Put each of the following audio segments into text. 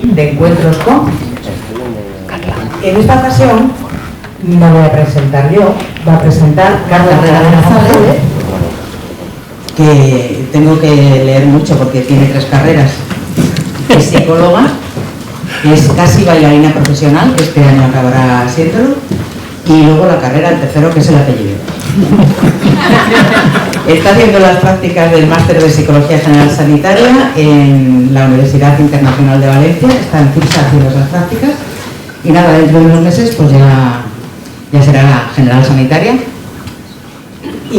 de encuentros con. En esta ocasión no voy a presentar yo, va a presentar Carla González, que tengo que leer mucho porque tiene 3 carreras. Es psicóloga, es casi bailarina profesional, que este año acabará siéndolo, y luego la carrera, el tercero, que es el apellido. Está haciendo las prácticas del Máster de Psicología General Sanitaria en la Universidad Internacional de Valencia, está en CIPSA haciendo esas prácticas, y nada, dentro de unos meses pues ya será la General Sanitaria. Y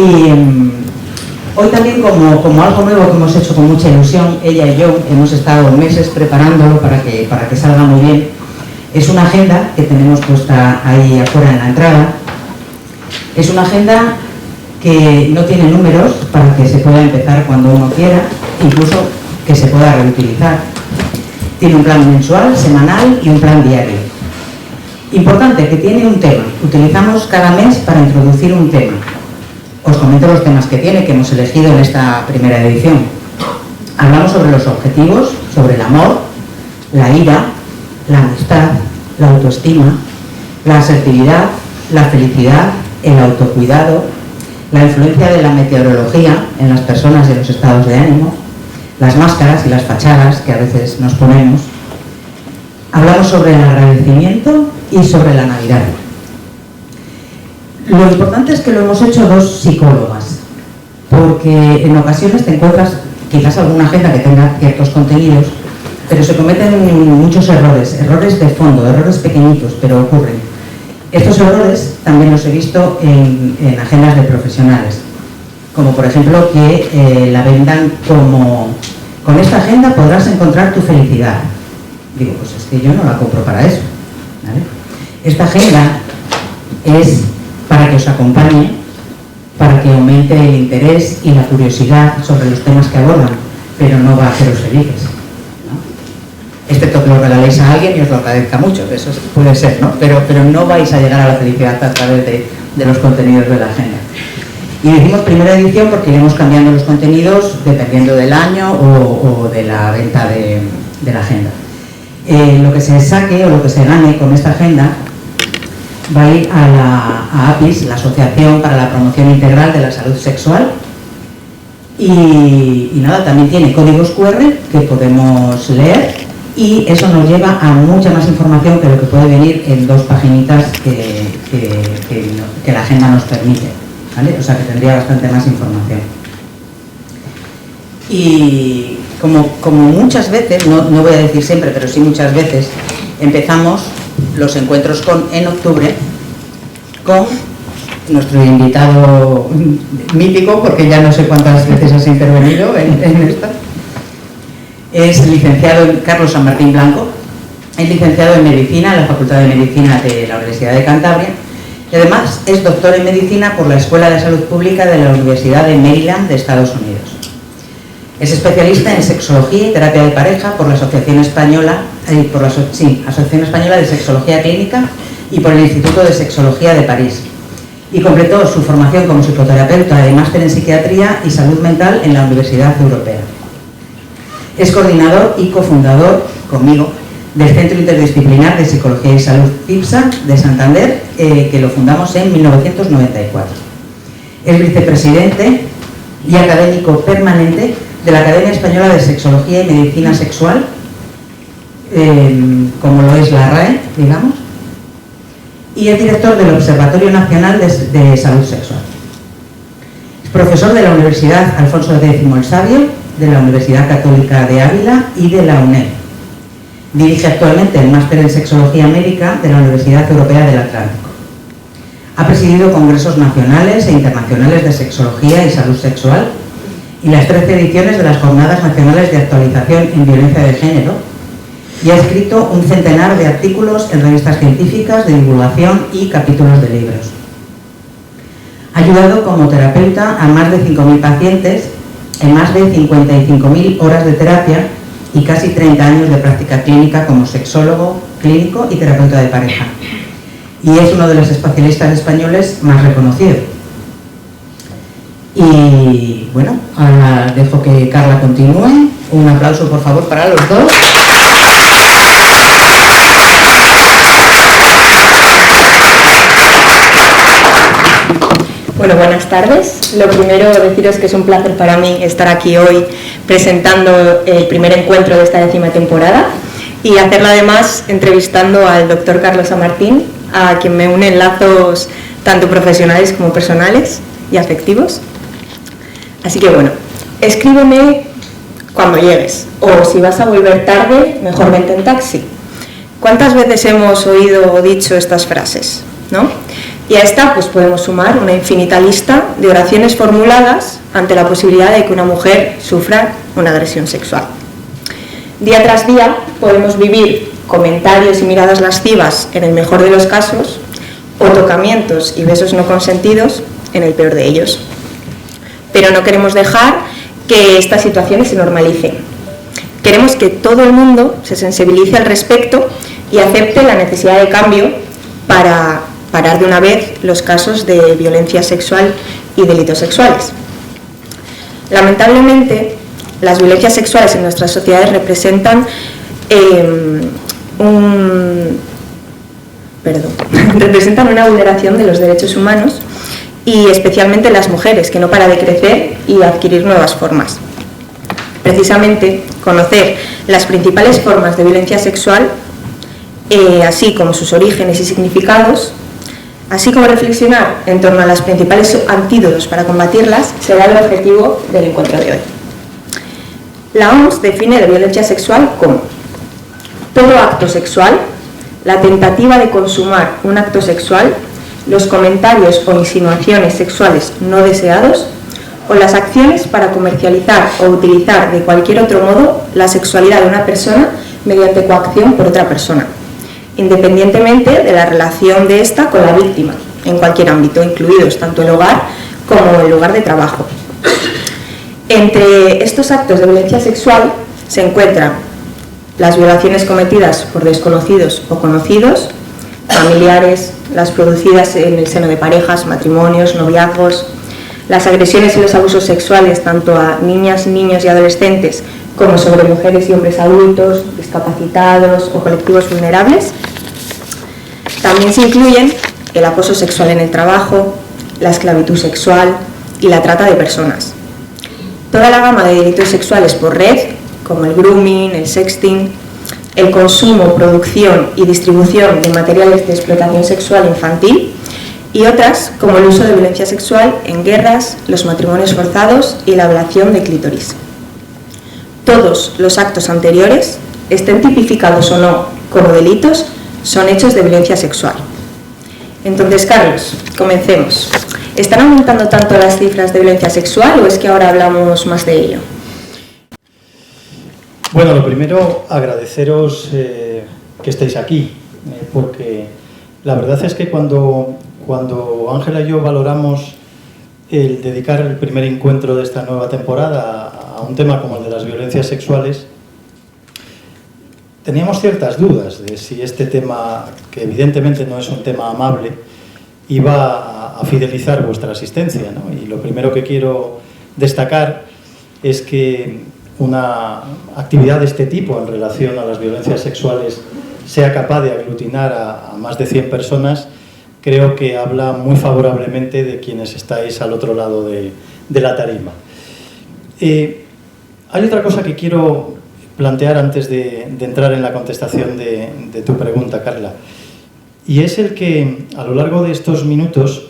hoy también, como algo nuevo que hemos hecho con mucha ilusión, ella y yo hemos estado meses preparándolo para que salga muy bien. Es una agenda que tenemos puesta ahí afuera en la entrada. Es una agenda que no tiene números para que se pueda empezar cuando uno quiera, incluso que se pueda reutilizar. Tiene un plan mensual, semanal y un plan diario. Importante, que tiene un tema. Utilizamos cada mes para introducir un tema. Os comento los temas que tiene, que hemos elegido en esta primera edición. Hablamos sobre los objetivos, sobre el amor, la ira, la amistad, la autoestima, la asertividad, la felicidad, el autocuidado, la influencia de la meteorología en las personas y en los estados de ánimo, las máscaras y las fachadas que a veces nos ponemos. Hablamos sobre el agradecimiento y sobre la Navidad. Lo importante es que lo hemos hecho 2 psicólogas, porque en ocasiones te encuentras quizás alguna agenda que tenga ciertos contenidos, pero se cometen muchos errores de fondo, errores pequeñitos, pero ocurren. Estos errores también los he visto en agendas de profesionales, como por ejemplo que la vendan como: con esta agenda podrás encontrar tu felicidad. Digo, pues es que yo no la compro para eso, ¿vale? Esta agenda es para que os acompañe, para que aumente el interés y la curiosidad sobre los temas que abordan, pero no va a haceros felices, ¿no? Excepto que lo regaléis a alguien y os lo agradezca mucho, eso puede ser, ¿no? Pero no vais a llegar a la felicidad a través de los contenidos de la agenda. Y decimos primera edición porque iremos cambiando los contenidos dependiendo del año o de la venta de la agenda. Lo que se saque o lo que se gane con esta agenda va a ir a APIS, la Asociación para la Promoción Integral de la Salud Sexual, y nada, también tiene códigos QR que podemos leer, y eso nos lleva a mucha más información que lo que puede venir en 2 paginitas que la agenda nos permite, ¿vale? O sea que tendría bastante más información. Y como muchas veces, no voy a decir siempre, pero sí muchas veces, empezamos los encuentros en octubre con nuestro invitado mítico, porque ya no sé cuántas veces has intervenido en esto. Es licenciado Carlos San Martín Blanco, es licenciado en Medicina en la Facultad de Medicina de la Universidad de Cantabria, y además es doctor en Medicina por la Escuela de Salud Pública de la Universidad de Maryland de Estados Unidos. Es especialista en sexología y terapia de pareja por la Asociación Española de Sexología Clínica y por el Instituto de Sexología de París. Y completó su formación como psicoterapeuta y máster en psiquiatría y salud mental en la Universidad Europea. Es coordinador y cofundador, conmigo, del Centro Interdisciplinar de Psicología y Salud CIPSA de Santander, que lo fundamos en 1994. Es vicepresidente y académico permanente de la Academia Española de Sexología y Medicina Sexual, como lo es la RAE, digamos, y es director del Observatorio Nacional de Salud Sexual. Es profesor de la Universidad Alfonso X el Sabio, de la Universidad Católica de Ávila y de la UNED. Dirige actualmente el Máster en Sexología Médica de la Universidad Europea del Atlántico. Ha presidido congresos nacionales e internacionales de sexología y salud sexual y las 13 ediciones de las Jornadas Nacionales de Actualización en Violencia de Género, y ha escrito un centenar de artículos en revistas científicas, de divulgación y capítulos de libros. Ha ayudado como terapeuta a más de 5.000 pacientes en más de 55.000 horas de terapia y casi 30 años de práctica clínica como sexólogo clínico y terapeuta de pareja. Y es uno de los especialistas españoles más reconocidos. Y bueno, ahora dejo que Carla continúe. Un aplauso, por favor, para los dos. Bueno, buenas tardes. Lo primero, deciros que es un placer para mí estar aquí hoy presentando el primer encuentro de esta 10ª temporada y hacerlo además entrevistando al doctor Carlos Samartín, a quien me unen lazos tanto profesionales como personales y afectivos. Así que bueno, escríbeme cuando llegues, o si vas a volver tarde, mejor vente en taxi. ¿Cuántas veces hemos oído o dicho estas frases, no? Y a esta pues podemos sumar una infinita lista de oraciones formuladas ante la posibilidad de que una mujer sufra una agresión sexual. Día tras día podemos vivir comentarios y miradas lascivas en el mejor de los casos, o tocamientos y besos no consentidos en el peor de ellos. Pero no queremos dejar que estas situaciones se normalicen. Queremos que todo el mundo se sensibilice al respecto y acepte la necesidad de cambio para parar de una vez los casos de violencia sexual y delitos sexuales. Lamentablemente, las violencias sexuales en nuestras sociedades representan una vulneración de los derechos humanos y especialmente las mujeres, que no para de crecer y adquirir nuevas formas. Precisamente, conocer las principales formas de violencia sexual, así como sus orígenes y significados, así como reflexionar en torno a los principales antídotos para combatirlas, será el objetivo del encuentro de hoy. La OMS define la violencia sexual como todo acto sexual, la tentativa de consumar un acto sexual, los comentarios o insinuaciones sexuales no deseados o las acciones para comercializar o utilizar de cualquier otro modo la sexualidad de una persona mediante coacción por otra persona, independientemente de la relación de ésta con la víctima, en cualquier ámbito, incluidos tanto el hogar como el lugar de trabajo. Entre estos actos de violencia sexual se encuentran las violaciones cometidas por desconocidos o conocidos, familiares, las producidas en el seno de parejas, matrimonios, noviazgos, las agresiones y los abusos sexuales tanto a niñas, niños y adolescentes como sobre mujeres y hombres adultos, discapacitados o colectivos vulnerables. También se incluyen el acoso sexual en el trabajo, la esclavitud sexual y la trata de personas. Toda la gama de delitos sexuales por red, como el grooming, el sexting, el consumo, producción y distribución de materiales de explotación sexual infantil, y otras como el uso de violencia sexual en guerras, los matrimonios forzados y la ablación de clítoris. Todos los actos anteriores, estén tipificados o no como delitos, son hechos de violencia sexual. Entonces, Carlos, comencemos. ¿Están aumentando tanto las cifras de violencia sexual o es que ahora hablamos más de ello? Bueno, lo primero, agradeceros que estéis aquí, porque la verdad es que cuando Ángela y yo valoramos el dedicar el primer encuentro de esta nueva temporada a un tema como el de las violencias sexuales, teníamos ciertas dudas de si este tema, que evidentemente no es un tema amable, iba a fidelizar vuestra asistencia, ¿no? Y lo primero que quiero destacar es que una actividad de este tipo en relación a las violencias sexuales sea capaz de aglutinar a más de 100 personas, creo que habla muy favorablemente de quienes estáis al otro lado de la tarima. Hay otra cosa que quiero plantear antes de entrar en la contestación de tu pregunta, Carla, y es el que a lo largo de estos minutos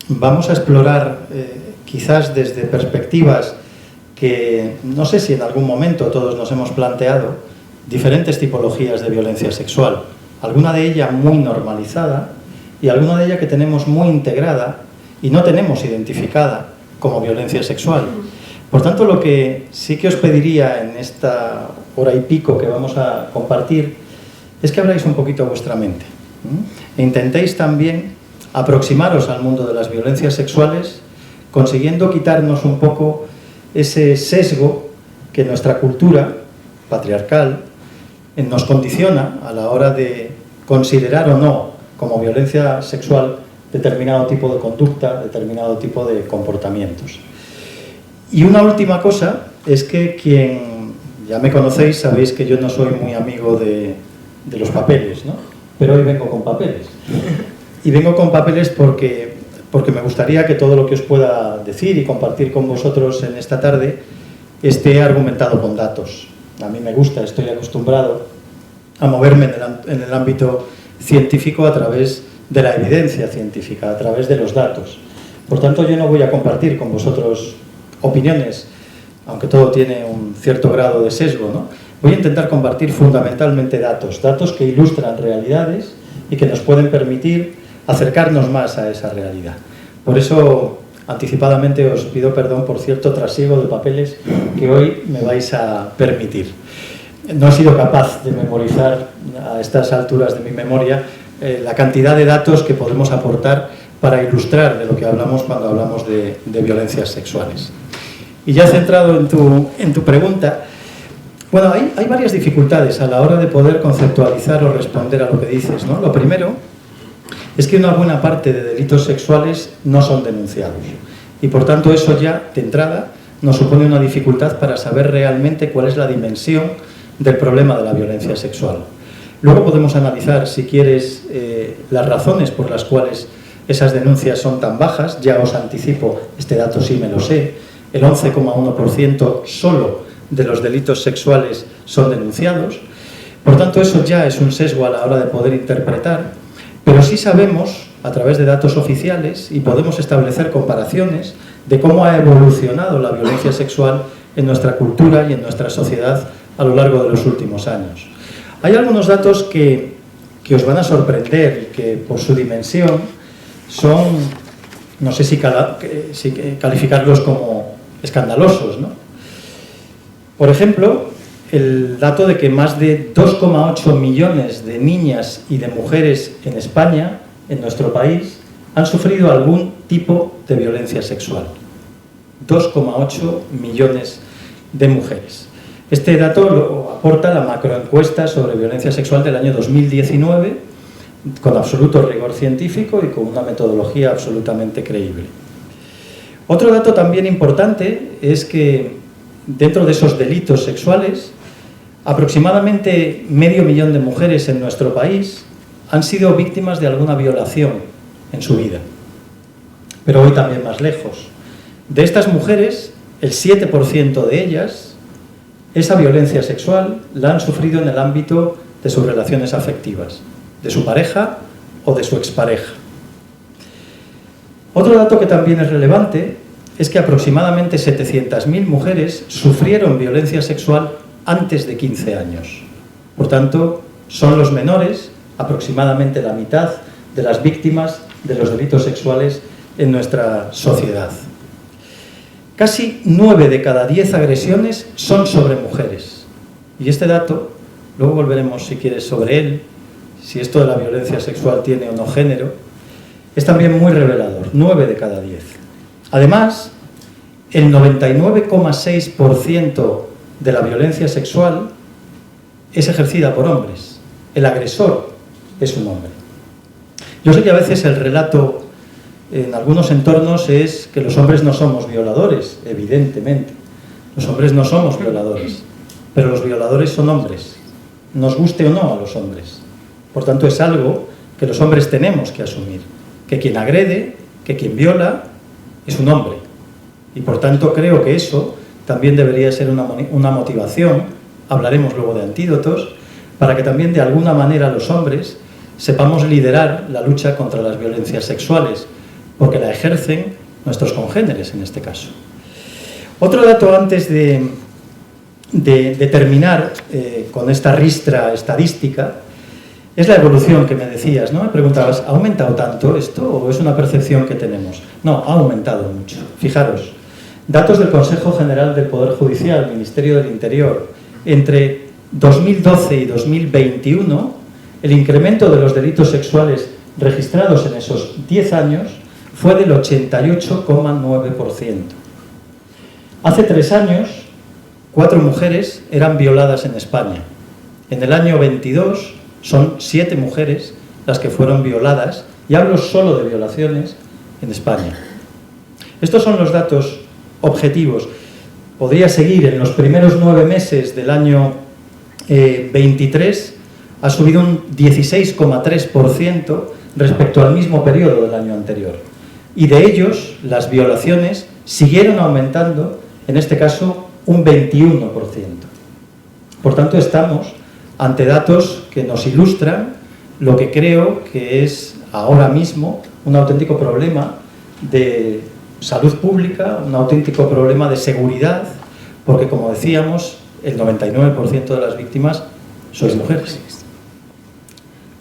vamos a explorar, quizás desde perspectivas que no sé si en algún momento todos nos hemos planteado, diferentes tipologías de violencia sexual, alguna de ellas muy normalizada y alguna de ellas que tenemos muy integrada y no tenemos identificada como violencia sexual. Por tanto, lo que sí que os pediría en esta hora y pico que vamos a compartir es que abráis un poquito vuestra mente e intentéis también aproximaros al mundo de las violencias sexuales, consiguiendo quitarnos un poco ese sesgo que nuestra cultura patriarcal nos condiciona a la hora de considerar o no como violencia sexual determinado tipo de conducta, determinado tipo de comportamientos. Y una última cosa es que quien ya me conocéis sabéis que yo no soy muy amigo de los papeles, ¿no? Pero hoy vengo con papeles. Y vengo con papeles porque porque me gustaría que todo lo que os pueda decir y compartir con vosotros en esta tarde esté argumentado con datos. A mí me gusta, estoy acostumbrado a moverme en el ámbito científico a través de la evidencia científica, a través de los datos. Por tanto, yo no voy a compartir con vosotros opiniones, aunque todo tiene un cierto grado de sesgo, ¿no? Voy a intentar compartir fundamentalmente datos que ilustran realidades y que nos pueden permitir acercarnos más a esa realidad. Por eso, anticipadamente os pido perdón por cierto trasiego de papeles que hoy me vais a permitir. No he sido capaz de memorizar a estas alturas de mi memoria la cantidad de datos que podemos aportar para ilustrar de lo que hablamos cuando hablamos de violencias sexuales. Y ya centrado en tu pregunta, bueno, hay varias dificultades a la hora de poder conceptualizar o responder a lo que dices, ¿no? Lo primero es que una buena parte de delitos sexuales no son denunciados y por tanto eso ya, de entrada, nos supone una dificultad para saber realmente cuál es la dimensión del problema de la violencia sexual. Luego podemos analizar, si quieres, las razones por las cuales esas denuncias son tan bajas. Ya os anticipo, este dato sí me lo sé, el 11,1% solo de los delitos sexuales son denunciados. Por tanto, eso ya es un sesgo a la hora de poder interpretar, pero sí sabemos, a través de datos oficiales, y podemos establecer comparaciones de cómo ha evolucionado la violencia sexual en nuestra cultura y en nuestra sociedad a lo largo de los últimos años. Hay algunos datos que os van a sorprender y que por su dimensión son, no sé si calificarlos como escandalosos, ¿no? Por ejemplo, el dato de que más de 2,8 millones de niñas y de mujeres en España, en nuestro país, han sufrido algún tipo de violencia sexual. 2,8 millones de mujeres. Este dato lo aporta la macroencuesta sobre violencia sexual del año 2019, con absoluto rigor científico y con una metodología absolutamente creíble. Otro dato también importante es que dentro de esos delitos sexuales, aproximadamente 500.000 de mujeres en nuestro país han sido víctimas de alguna violación en su vida. Pero voy también más lejos. De estas mujeres, el 7% de ellas, esa violencia sexual la han sufrido en el ámbito de sus relaciones afectivas, de su pareja o de su expareja. Otro dato que también es relevante es que aproximadamente 700.000 mujeres sufrieron violencia sexual antes de 15 años. Por tanto, son los menores, aproximadamente la mitad de las víctimas de los delitos sexuales en nuestra sociedad. Casi 9 de cada 10 agresiones son sobre mujeres. Y este dato, luego volveremos si quieres sobre él, si esto de la violencia sexual tiene o no género, es también muy revelador, 9 de cada 10. Además, el 99,6% de la violencia sexual es ejercida por hombres. El agresor es un hombre. Yo sé que a veces el relato en algunos entornos es que los hombres no somos violadores, evidentemente. Los hombres no somos violadores, pero los violadores son hombres, nos guste o no a los hombres. Por tanto, es algo que los hombres tenemos que asumir, que quien agrede, que quien viola, es un hombre. Y por tanto creo que eso también debería ser una motivación, hablaremos luego de antídotos, para que también de alguna manera los hombres sepamos liderar la lucha contra las violencias sexuales, porque la ejercen nuestros congéneres en este caso. Otro dato antes de terminar con esta ristra estadística es la evolución que me decías, ¿no? Me preguntabas, ¿ha aumentado tanto esto o es una percepción que tenemos? No, ha aumentado mucho. Fijaros, datos del Consejo General del Poder Judicial, Ministerio del Interior, entre 2012 y 2021, el incremento de los delitos sexuales registrados en esos 10 años fue del 88,9%. Hace 3 años, 4 mujeres eran violadas en España. En el año 22 son 7 mujeres las que fueron violadas, y hablo solo de violaciones, en España. Estos son los datos objetivos. Podría seguir, en los primeros 9 meses del año 23 ha subido un 16,3% respecto al mismo periodo del año anterior. y de ellos las violaciones siguieron aumentando, en este caso un 21%. Por tanto, estamos ante datos que nos ilustran lo que creo que es ahora mismo un auténtico problema de salud pública, un auténtico problema de seguridad, porque, como decíamos, el 99% de las víctimas sois mujeres.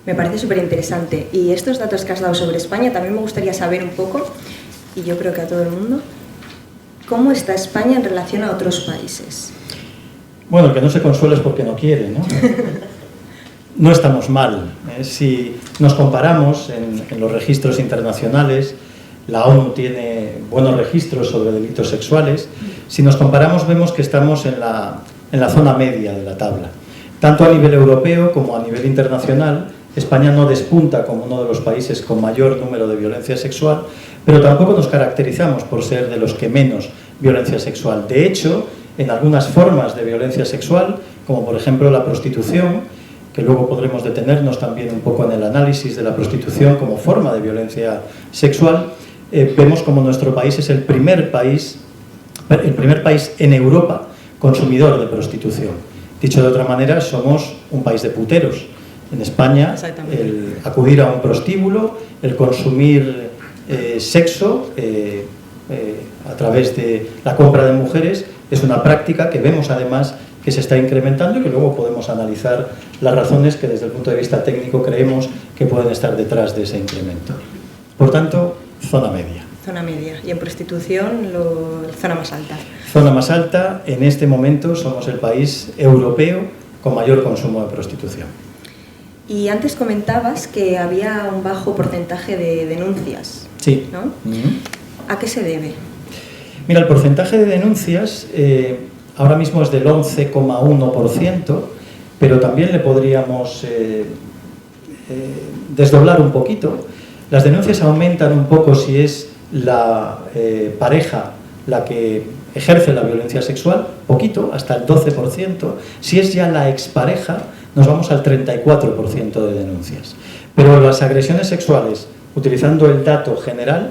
Me parece súper interesante. Y estos datos que has dado sobre España, también me gustaría saber un poco, y yo creo que a todo el mundo, ¿cómo está España en relación a otros países? Bueno, el que no se consuela es porque no quiere, ¿no? No estamos mal. Si nos comparamos en los registros internacionales, la ONU tiene buenos registros sobre delitos sexuales. Si nos comparamos, vemos que estamos en la zona media de la tabla. Tanto a nivel europeo como a nivel internacional, España no despunta como uno de los países con mayor número de violencia sexual, pero tampoco nos caracterizamos por ser de los que menos violencia sexual. De hecho, en algunas formas de violencia sexual, como por ejemplo la prostitución, que luego podremos detenernos también un poco en el análisis de la prostitución como forma de violencia sexual, vemos como nuestro país es el primer país en Europa consumidor de prostitución. Dicho de otra manera, somos un país de puteros. En España, el acudir a un prostíbulo, el consumir sexo a través de la compra de mujeres, es una práctica que vemos además que se está incrementando y que luego podemos analizar las razones que desde el punto de vista técnico creemos que pueden estar detrás de ese incremento. Por tanto, zona media. Zona media. Y en prostitución, zona más alta. Zona más alta, en este momento somos el país europeo con mayor consumo de prostitución. Y antes comentabas que había un bajo porcentaje de denuncias. Sí. ¿No? ¿A qué se debe? Mira, el porcentaje de denuncias ahora mismo es del 11,1%, pero también le podríamos desdoblar un poquito. Las denuncias aumentan un poco si es la pareja la que ejerce la violencia sexual, poquito, hasta el 12%. Si es ya la expareja, nos vamos al 34% de denuncias. Pero las agresiones sexuales, utilizando el dato general,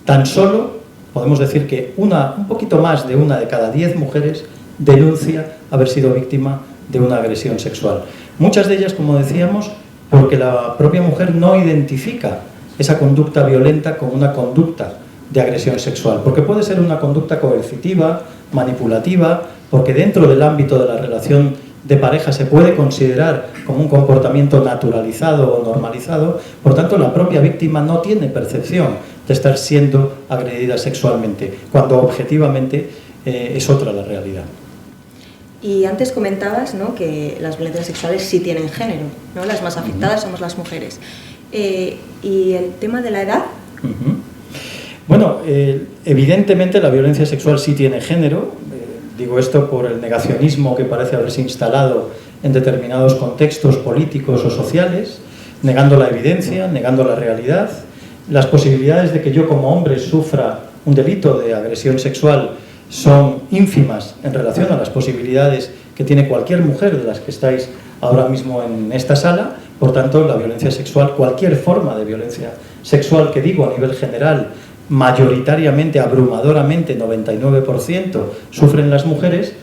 tan solo podemos decir que un poquito más de una de cada 10 mujeres denuncia haber sido víctima de una agresión sexual. Muchas de ellas, como decíamos, porque la propia mujer no identifica esa conducta violenta como una conducta de agresión sexual, porque puede ser una conducta coercitiva, manipulativa, porque dentro del ámbito de la relación de pareja se puede considerar como un comportamiento naturalizado o normalizado. Por tanto, la propia víctima no tiene percepción de estar siendo agredida sexualmente, cuando objetivamente es otra la realidad. Y antes comentabas, ¿no?, que las violencias sexuales sí tienen género, ¿no? Las más afectadas somos las mujeres. ¿Y el tema de la edad? Bueno, evidentemente la violencia sexual sí tiene género. Digo esto por el negacionismo que parece haberse instalado en determinados contextos políticos o sociales, negando la evidencia, negando la realidad. Las posibilidades de que yo como hombre sufra un delito de agresión sexual son ínfimas en relación a las posibilidades que tiene cualquier mujer de las que estáis ahora mismo en esta sala. Por tanto, la violencia sexual, cualquier forma de violencia sexual que digo a nivel general, mayoritariamente, abrumadoramente, 99% sufren las mujeres,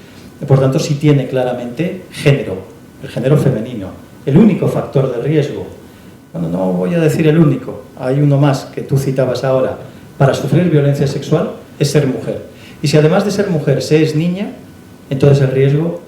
por tanto sí tiene claramente género, el género femenino, el único factor de riesgo. Bueno, no voy a decir el único, hay uno más que tú citabas ahora, para sufrir violencia sexual es ser mujer. Y si además de ser mujer se es niña, entonces el riesgo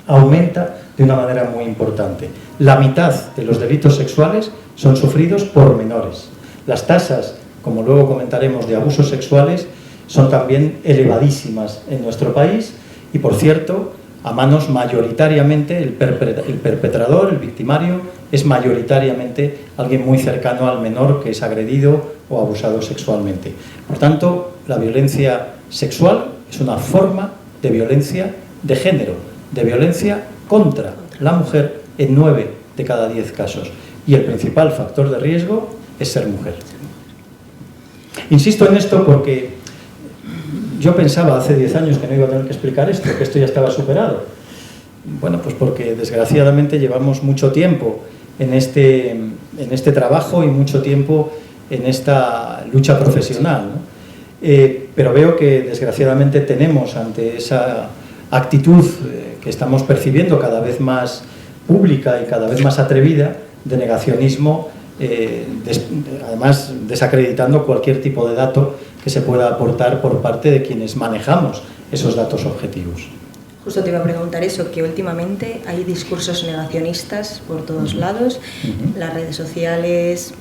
aumenta de una manera muy importante. La mitad de los delitos sexuales son sufridos por menores. Las tasas, como luego comentaremos, de abusos sexuales son también elevadísimas en nuestro país y, por cierto, a manos mayoritariamente, el perpetrador, el victimario, es mayoritariamente alguien muy cercano al menor que es agredido o abusado sexualmente. Por tanto, la violencia sexual es una forma de violencia de género, de violencia contra la mujer en 9 de cada 10 casos. Y el principal factor de riesgo es ser mujer. Insisto en esto porque yo pensaba hace 10 años que no iba a tener que explicar esto, que esto ya estaba superado. Bueno, pues porque desgraciadamente llevamos mucho tiempo en este trabajo y mucho tiempo en esta lucha profesional, ¿no? Pero veo que desgraciadamente tenemos ante esa actitud que estamos percibiendo cada vez más pública y cada vez más atrevida de negacionismo, además desacreditando cualquier tipo de dato que se pueda aportar por parte de quienes manejamos esos datos objetivos. Justo te iba a preguntar eso, que últimamente hay discursos negacionistas por todos lados, las redes sociales,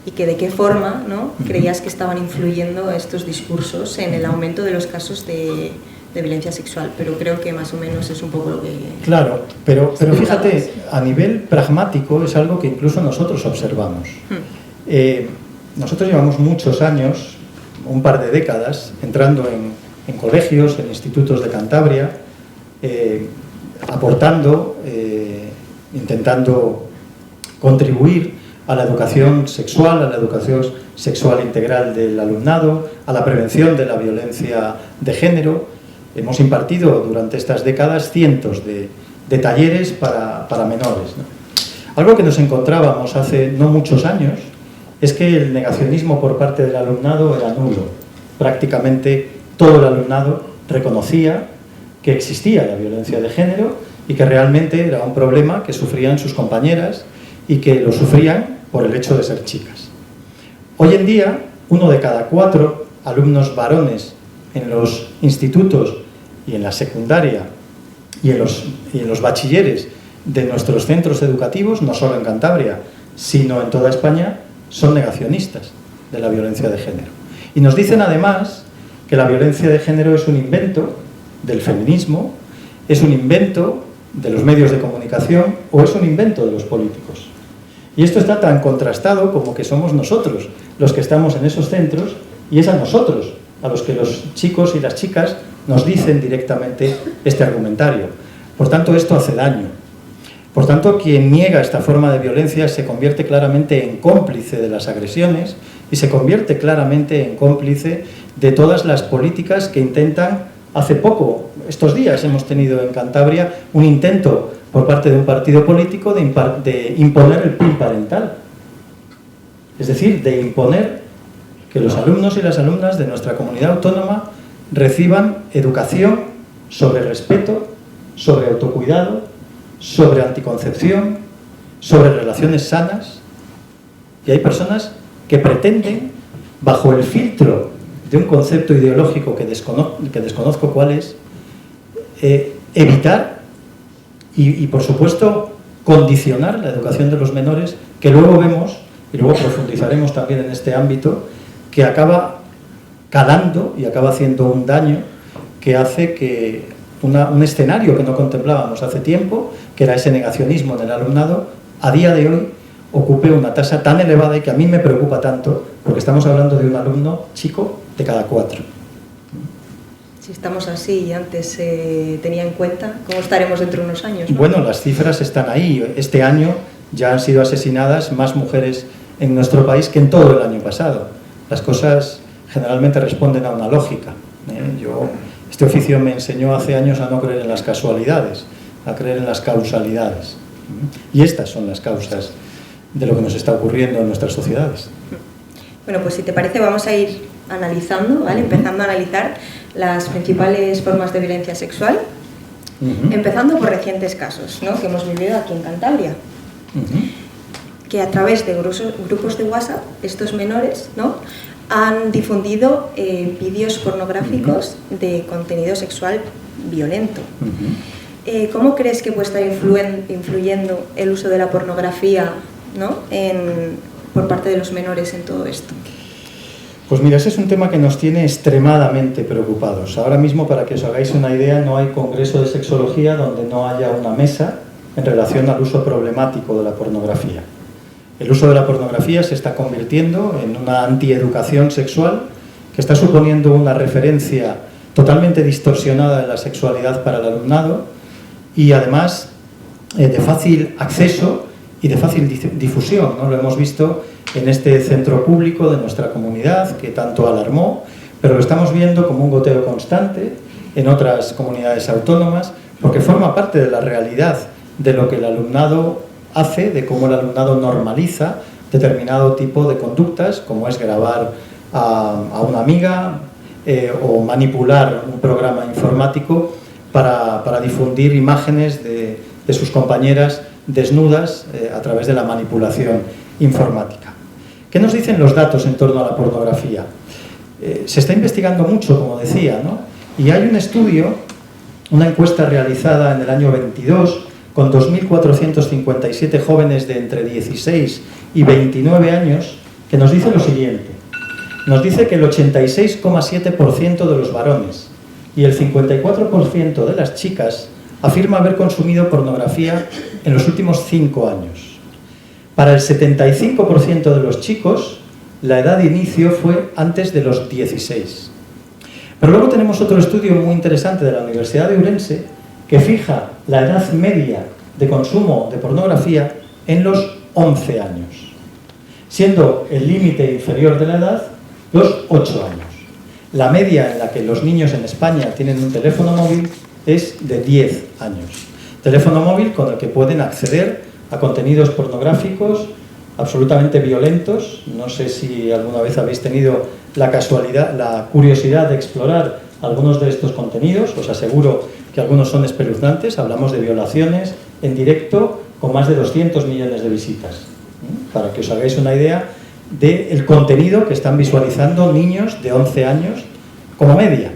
y que de qué forma, ¿no?, creías que estaban influyendo estos discursos en el aumento de los casos de violencia sexual, pero creo que más o menos es un poco lo que... Claro, pero fíjate, a nivel pragmático es algo que incluso nosotros observamos. Nosotros llevamos muchos años, un par de décadas, entrando en colegios, en institutos de Cantabria, aportando, intentando contribuir a la educación sexual integral del alumnado, a la prevención de la violencia de género. Hemos impartido durante estas décadas cientos de talleres para menores, ¿no? Algo que nos encontrábamos hace no muchos años es que el negacionismo por parte del alumnado era nulo. Prácticamente todo el alumnado reconocía que existía la violencia de género y que realmente era un problema que sufrían sus compañeras y que lo sufrían por el hecho de ser chicas. Hoy en día, 1 de cada 4 alumnos varones en los institutos y en la secundaria y en los bachilleres de nuestros centros educativos, no solo en Cantabria, sino en toda España, son negacionistas de la violencia de género. Y nos dicen además que la violencia de género es un invento del feminismo, es un invento de los medios de comunicación o es un invento de los políticos. Y esto está tan contrastado como que somos nosotros los que estamos en esos centros y es a nosotros a los que los chicos y las chicas nos dicen directamente este argumentario. Por tanto, esto hace daño. Por tanto, quien niega esta forma de violencia se convierte claramente en cómplice de las agresiones y se convierte claramente en cómplice de todas las políticas que intentan. Hace poco, estos días, hemos tenido en Cantabria un intento por parte de un partido político de imponer el PIN parental. Es decir, de imponer que los alumnos y las alumnas de nuestra comunidad autónoma reciban educación sobre respeto, sobre autocuidado, sobre anticoncepción, sobre relaciones sanas. Y hay personas que pretenden, bajo el filtro de un concepto ideológico que desconozco cuál es, evitar y, por supuesto, condicionar la educación de los menores, que luego vemos, y luego profundizaremos también en este ámbito, que acaba calando y acaba haciendo un daño que hace que un escenario que no contemplábamos hace tiempo, que era ese negacionismo en el alumnado, a día de hoy ocupe una tasa tan elevada y que a mí me preocupa tanto, porque estamos hablando de un alumno chico de cada 4. Si estamos así y antes se tenía en cuenta, ¿cómo estaremos dentro de unos años, ¿no? Bueno, las cifras están ahí. Este año ya han sido asesinadas más mujeres en nuestro país que en todo el año pasado. Las cosas generalmente responden a una lógica. Este oficio me enseñó hace años a no creer en las casualidades, a creer en las causalidades. Y estas son las causas de lo que nos está ocurriendo en nuestras sociedades. Bueno, pues si te parece vamos a ir analizando, ¿vale? Empezando a analizar las principales formas de violencia sexual, empezando por recientes casos, ¿no?, que hemos vivido aquí en Cantabria, que a través de grupos de WhatsApp estos menores, ¿no?, han difundido vídeos pornográficos de contenido sexual violento. ¿Cómo crees que puede estar influyendo el uso de la pornografía, ¿no?, por parte de los menores en todo esto? Pues mira, ese es un tema que nos tiene extremadamente preocupados. Ahora mismo, para que os hagáis una idea, no hay congreso de sexología donde no haya una mesa en relación al uso problemático de la pornografía. El uso de la pornografía se está convirtiendo en una antieducación sexual que está suponiendo una referencia totalmente distorsionada de la sexualidad para el alumnado y además de fácil acceso y de fácil difusión, ¿no? Lo hemos visto en este centro público de nuestra comunidad que tanto alarmó, pero lo estamos viendo como un goteo constante en otras comunidades autónomas porque forma parte de la realidad de lo que el alumnado hace, de cómo el alumnado normaliza determinado tipo de conductas, como es grabar a una amiga o manipular un programa informático para difundir imágenes de sus compañeras desnudas a través de la manipulación informática. ¿Qué nos dicen los datos en torno a la pornografía? Se está investigando mucho, como decía, ¿no? Y hay un estudio, una encuesta realizada en el año 22 con 2.457 jóvenes de entre 16 y 29 años, que nos dice lo siguiente. Nos dice que el 86,7% de los varones y el 54% de las chicas afirma haber consumido pornografía en los últimos 5 años. Para el 75% de los chicos, la edad de inicio fue antes de los 16. Pero luego tenemos otro estudio muy interesante de la Universidad de Ourense que fija la edad media de consumo de pornografía en los 11 años, siendo el límite inferior de la edad los 8 años. La media en la que los niños en España tienen un teléfono móvil es de 10 años. Teléfono móvil con el que pueden acceder a contenidos pornográficos absolutamente violentos. No sé si alguna vez habéis tenido la curiosidad de explorar algunos de estos contenidos. Os aseguro que algunos son espeluznantes. Hablamos de violaciones en directo con más de 200 millones de visitas. Para que os hagáis una idea del contenido que están visualizando niños de 11 años como media.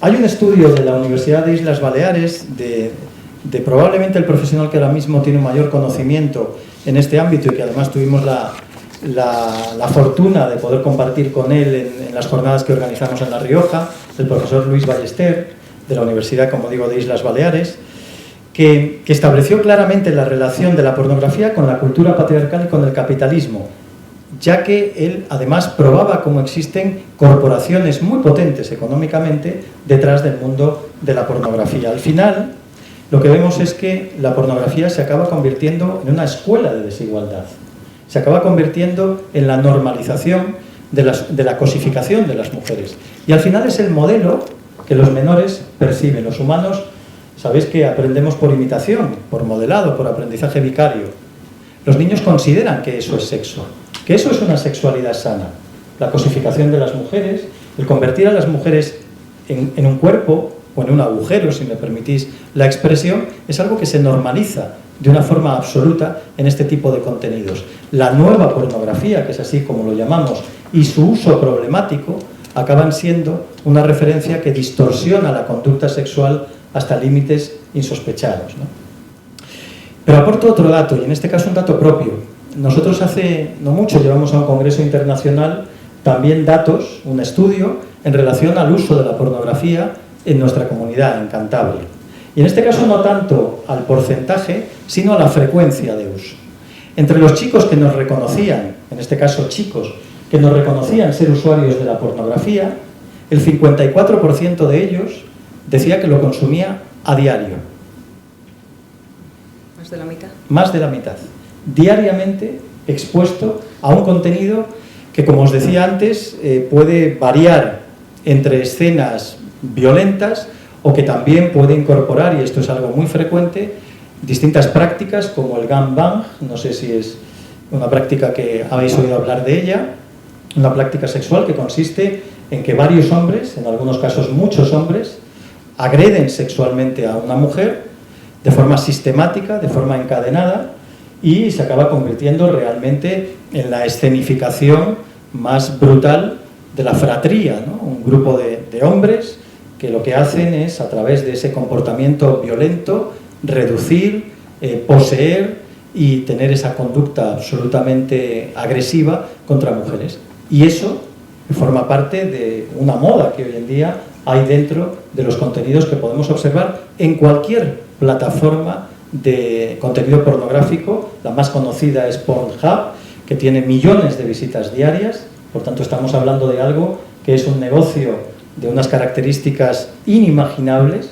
Hay un estudio de la Universidad de Islas Baleares de probablemente el profesional que ahora mismo tiene un mayor conocimiento en este ámbito y que además tuvimos la fortuna de poder compartir con él en las jornadas que organizamos en La Rioja, el profesor Luis Ballester, de la Universidad, como digo, de Islas Baleares, que estableció claramente la relación de la pornografía con la cultura patriarcal y con el capitalismo, ya que él además probaba cómo existen corporaciones muy potentes económicamente detrás del mundo de la pornografía. Al final, lo que vemos es que la pornografía se acaba convirtiendo en una escuela de desigualdad, se acaba convirtiendo en la normalización de la cosificación de las mujeres. Y al final es el modelo que los menores perciben. Los humanos, sabéis que aprendemos por imitación, por modelado, por aprendizaje vicario. Los niños consideran que eso es sexo, que eso es una sexualidad sana. La cosificación de las mujeres, el convertir a las mujeres en un cuerpo o en un agujero, si me permitís la expresión, es algo que se normaliza de una forma absoluta en este tipo de contenidos. La nueva pornografía, que es así como lo llamamos, y su uso problemático, acaban siendo una referencia que distorsiona la conducta sexual hasta límites insospechados, ¿no? Pero aporto otro dato, y en este caso un dato propio. Nosotros hace no mucho llevamos a un congreso internacional también datos, un estudio, en relación al uso de la pornografía en nuestra comunidad, en Cantabria. Y en este caso no tanto al porcentaje, sino a la frecuencia de uso. Entre los chicos que nos reconocían, en este caso chicos, que nos reconocían ser usuarios de la pornografía, el 54% de ellos decía que lo consumía a diario. ¿Más de la mitad? Más de la mitad. Diariamente expuesto a un contenido que, como os decía antes, puede variar entre escenas violentas o que también puede incorporar, y esto es algo muy frecuente, distintas prácticas como el gangbang. No sé si es una práctica que habéis oído hablar de ella, una práctica sexual que consiste en que varios hombres, en algunos casos muchos hombres, agreden sexualmente a una mujer de forma sistemática, de forma encadenada, y se acaba convirtiendo realmente en la escenificación más brutal de la fratría, ¿no? Un grupo de hombres que lo que hacen es, a través de ese comportamiento violento, reducir, poseer y tener esa conducta absolutamente agresiva contra mujeres. Y eso forma parte de una moda que hoy en día hay dentro de los contenidos que podemos observar en cualquier plataforma de contenido pornográfico. La más conocida es Pornhub, que tiene millones de visitas diarias. Por tanto, estamos hablando de algo que es un negocio de unas características inimaginables,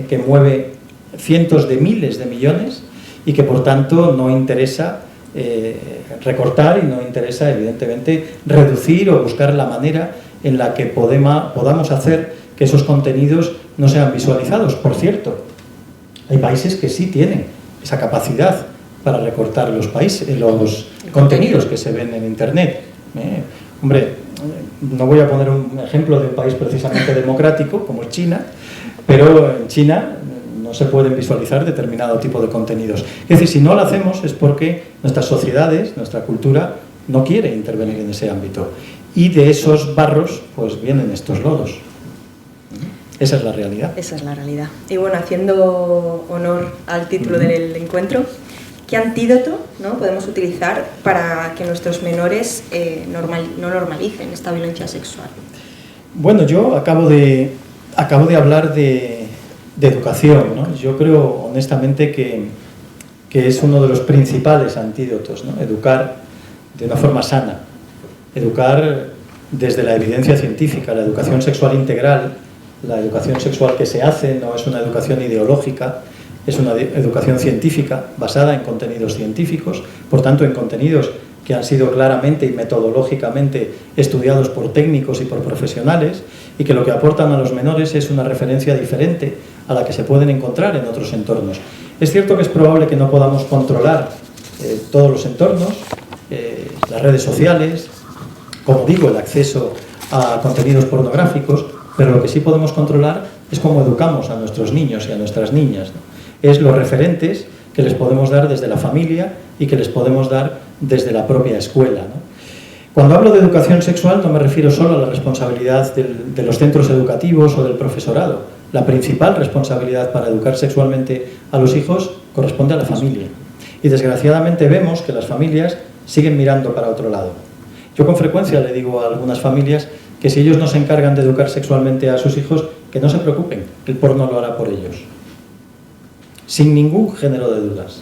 que mueve cientos de miles de millones y que, por tanto, no interesa recortar y no interesa, evidentemente, reducir o buscar la manera en la que podamos hacer que esos contenidos no sean visualizados. Por cierto, hay países que sí tienen esa capacidad para recortar los contenidos que se ven en Internet. Hombre, no voy a poner un ejemplo de un país precisamente democrático como es China, pero en China no se pueden visualizar determinado tipo de contenidos. Es decir, si no lo hacemos es porque nuestras sociedades, nuestra cultura, no quiere intervenir en ese ámbito. Y de esos barros, pues vienen estos lodos. Esa es la realidad. Esa es la realidad. Y bueno, haciendo honor al título del encuentro, ¿qué antídoto, ¿no?, podemos utilizar para que nuestros menores no normalicen esta violencia sexual? Bueno, yo acabo de hablar de educación, ¿no? Yo creo honestamente que es uno de los principales antídotos, ¿no? Educar de una forma sana, educar desde la evidencia científica, la educación sexual integral. La educación sexual que se hace no es una educación ideológica, es una educación científica basada en contenidos científicos, por tanto en contenidos que han sido claramente y metodológicamente estudiados por técnicos y por profesionales y que lo que aportan a los menores es una referencia diferente a la que se pueden encontrar en otros entornos. Es cierto que es probable que no podamos controlar todos los entornos, las redes sociales, como digo, el acceso a contenidos pornográficos, pero lo que sí podemos controlar es cómo educamos a nuestros niños y a nuestras niñas, ¿no? Es los referentes que les podemos dar desde la familia y que les podemos dar desde la propia escuela, ¿no? Cuando hablo de educación sexual no me refiero solo a la responsabilidad de los centros educativos o del profesorado. La principal responsabilidad para educar sexualmente a los hijos corresponde a la familia. Y desgraciadamente vemos que las familias siguen mirando para otro lado. Yo con frecuencia le digo a algunas familias que si ellos no se encargan de educar sexualmente a sus hijos, que no se preocupen, que el porno lo hará por ellos. Sin ningún género de dudas.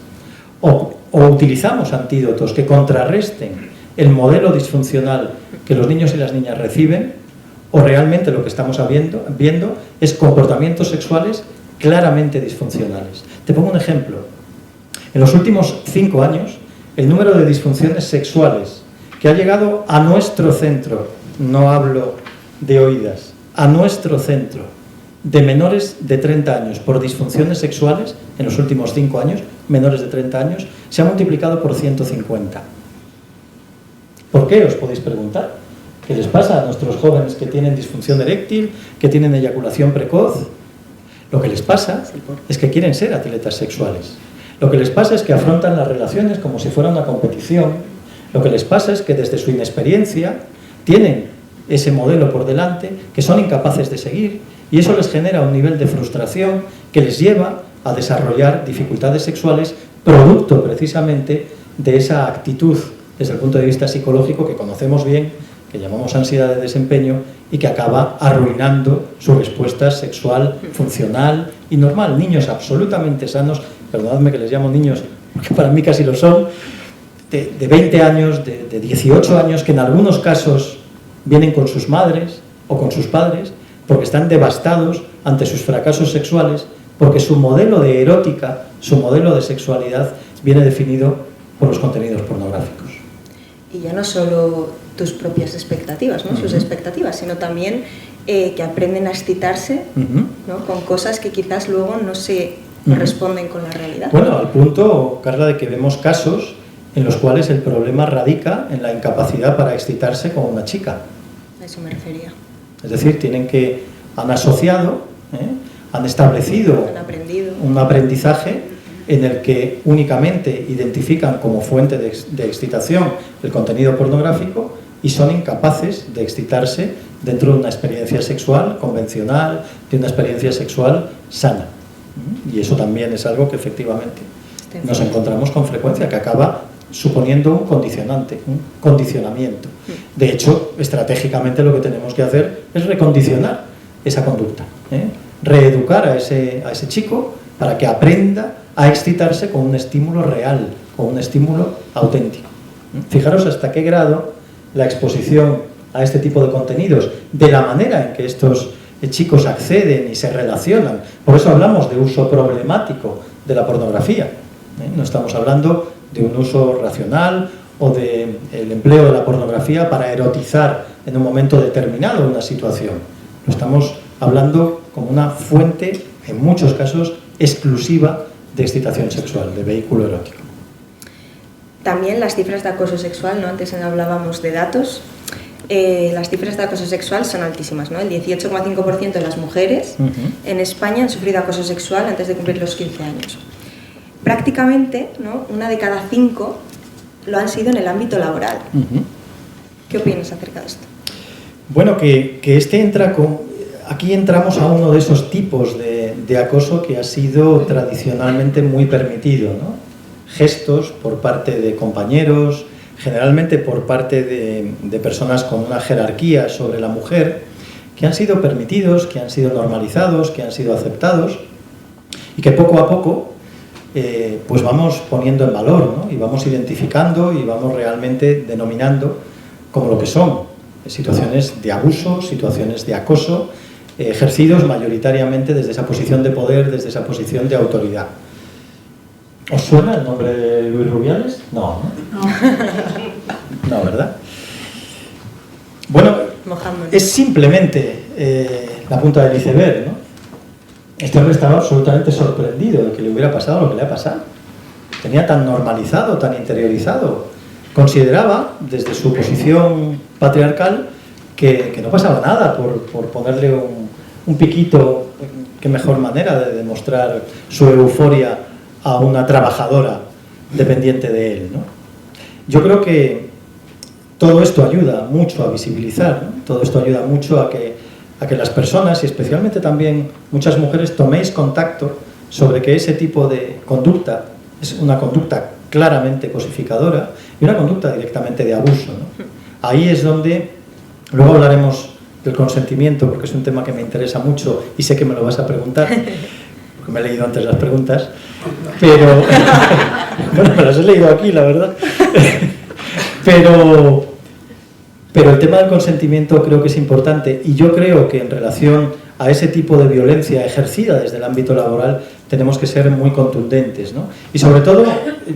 O utilizamos antídotos que contrarresten el modelo disfuncional que los niños y las niñas reciben, o realmente lo que estamos viendo es comportamientos sexuales claramente disfuncionales. Te pongo un ejemplo. En los últimos 5 años, el número de disfunciones sexuales que ha llegado a nuestro centro, no hablo de oídas, a nuestro centro, de menores de 30 años por disfunciones sexuales, en los últimos 5 años, menores de 30 años, se ha multiplicado por 150. ¿Por qué? Os podéis preguntar. ¿Qué les pasa a nuestros jóvenes que tienen disfunción eréctil, que tienen eyaculación precoz? Lo que les pasa es que quieren ser atletas sexuales. Lo que les pasa es que afrontan las relaciones como si fuera una competición. Lo que les pasa es que desde su inexperiencia tienen ese modelo por delante que son incapaces de seguir y eso les genera un nivel de frustración que les lleva a desarrollar dificultades sexuales producto precisamente de esa actitud desde el punto de vista psicológico que conocemos bien, que llamamos ansiedad de desempeño y que acaba arruinando su respuesta sexual funcional y normal. Niños absolutamente sanos, perdonadme que les llamo niños porque para mí casi lo son, de 20 años, de 18 años, que en algunos casos vienen con sus madres o con sus padres porque están devastados ante sus fracasos sexuales, porque su modelo de erótica, su modelo de sexualidad viene definido por los contenidos pornográficos. Y ya no solo tus propias expectativas, ¿no? Sus expectativas, sino también que aprenden a excitarse, ¿no?, con cosas que quizás luego no se corresponden con la realidad. Bueno, al punto, Carla, de que vemos casos en los cuales el problema radica en la incapacidad para excitarse con una chica. A eso me refería. Es decir, han asociado, han establecido un aprendizaje en el que únicamente identifican como fuente de excitación el contenido pornográfico y son incapaces de excitarse dentro de una experiencia sexual convencional, de una experiencia sexual sana. Y eso también es algo que efectivamente nos encontramos con frecuencia, que acaba suponiendo un condicionante, un condicionamiento. De hecho, estratégicamente lo que tenemos que hacer es recondicionar esa conducta, reeducar a ese chico para que aprenda a excitarse con un estímulo real, con un estímulo auténtico. Fijaros hasta qué grado la exposición a este tipo de contenidos, de la manera en que estos chicos acceden y se relacionan. Por eso hablamos de uso problemático de la pornografía. No estamos hablando de un uso racional o del empleo de la pornografía para erotizar en un momento determinado una situación. Lo estamos hablando como una fuente, en muchos casos, exclusiva de excitación sexual, de vehículo erótico. también las cifras de acoso sexual, ¿no? Antes hablábamos de datos. Las cifras de acoso sexual son altísimas, ¿no? El 18,5% de las mujeres en España han sufrido acoso sexual antes de cumplir los 15 años. Prácticamente, ¿no? 1 de cada 5 lo han sido en el ámbito laboral. ¿Qué opinas acerca de esto? Bueno, que aquí entramos a uno de esos tipos de acoso que ha sido tradicionalmente muy permitido, ¿no? Gestos por parte de compañeros, generalmente por parte de personas con una jerarquía sobre la mujer, que han sido permitidos, que han sido normalizados, que han sido aceptados y que poco a poco pues vamos poniendo en valor, ¿no? Y vamos identificando y vamos realmente denominando como lo que son situaciones de abuso, situaciones de acoso, ejercidos mayoritariamente desde esa posición de poder, desde esa posición de autoridad. ¿Os suena el nombre de Luis Rubiales? No, ¿no? No, ¿verdad? Bueno, es simplemente la punta del iceberg, ¿no? Este hombre estaba absolutamente sorprendido de que le hubiera pasado lo que le ha pasado. Tenía tan normalizado, tan interiorizado. Consideraba, desde su posición patriarcal, que no pasaba nada por ponerle un piquito. Qué mejor manera de demostrar su euforia a una trabajadora dependiente de él, ¿no? Yo creo que todo esto ayuda mucho a visibilizar, ¿no? Todo esto ayuda mucho a que las personas, y especialmente también muchas mujeres, toméis contacto sobre que ese tipo de conducta es una conducta claramente cosificadora y una conducta directamente de abuso, ¿no? Ahí es donde, luego hablaremos del consentimiento, porque es un tema que me interesa mucho y sé que me lo vas a preguntar, porque me he leído antes las preguntas, pero bueno, me las he leído aquí, la verdad. Pero el tema del consentimiento creo que es importante, y yo creo que en relación a ese tipo de violencia ejercida desde el ámbito laboral tenemos que ser muy contundentes, ¿no? Y sobre todo,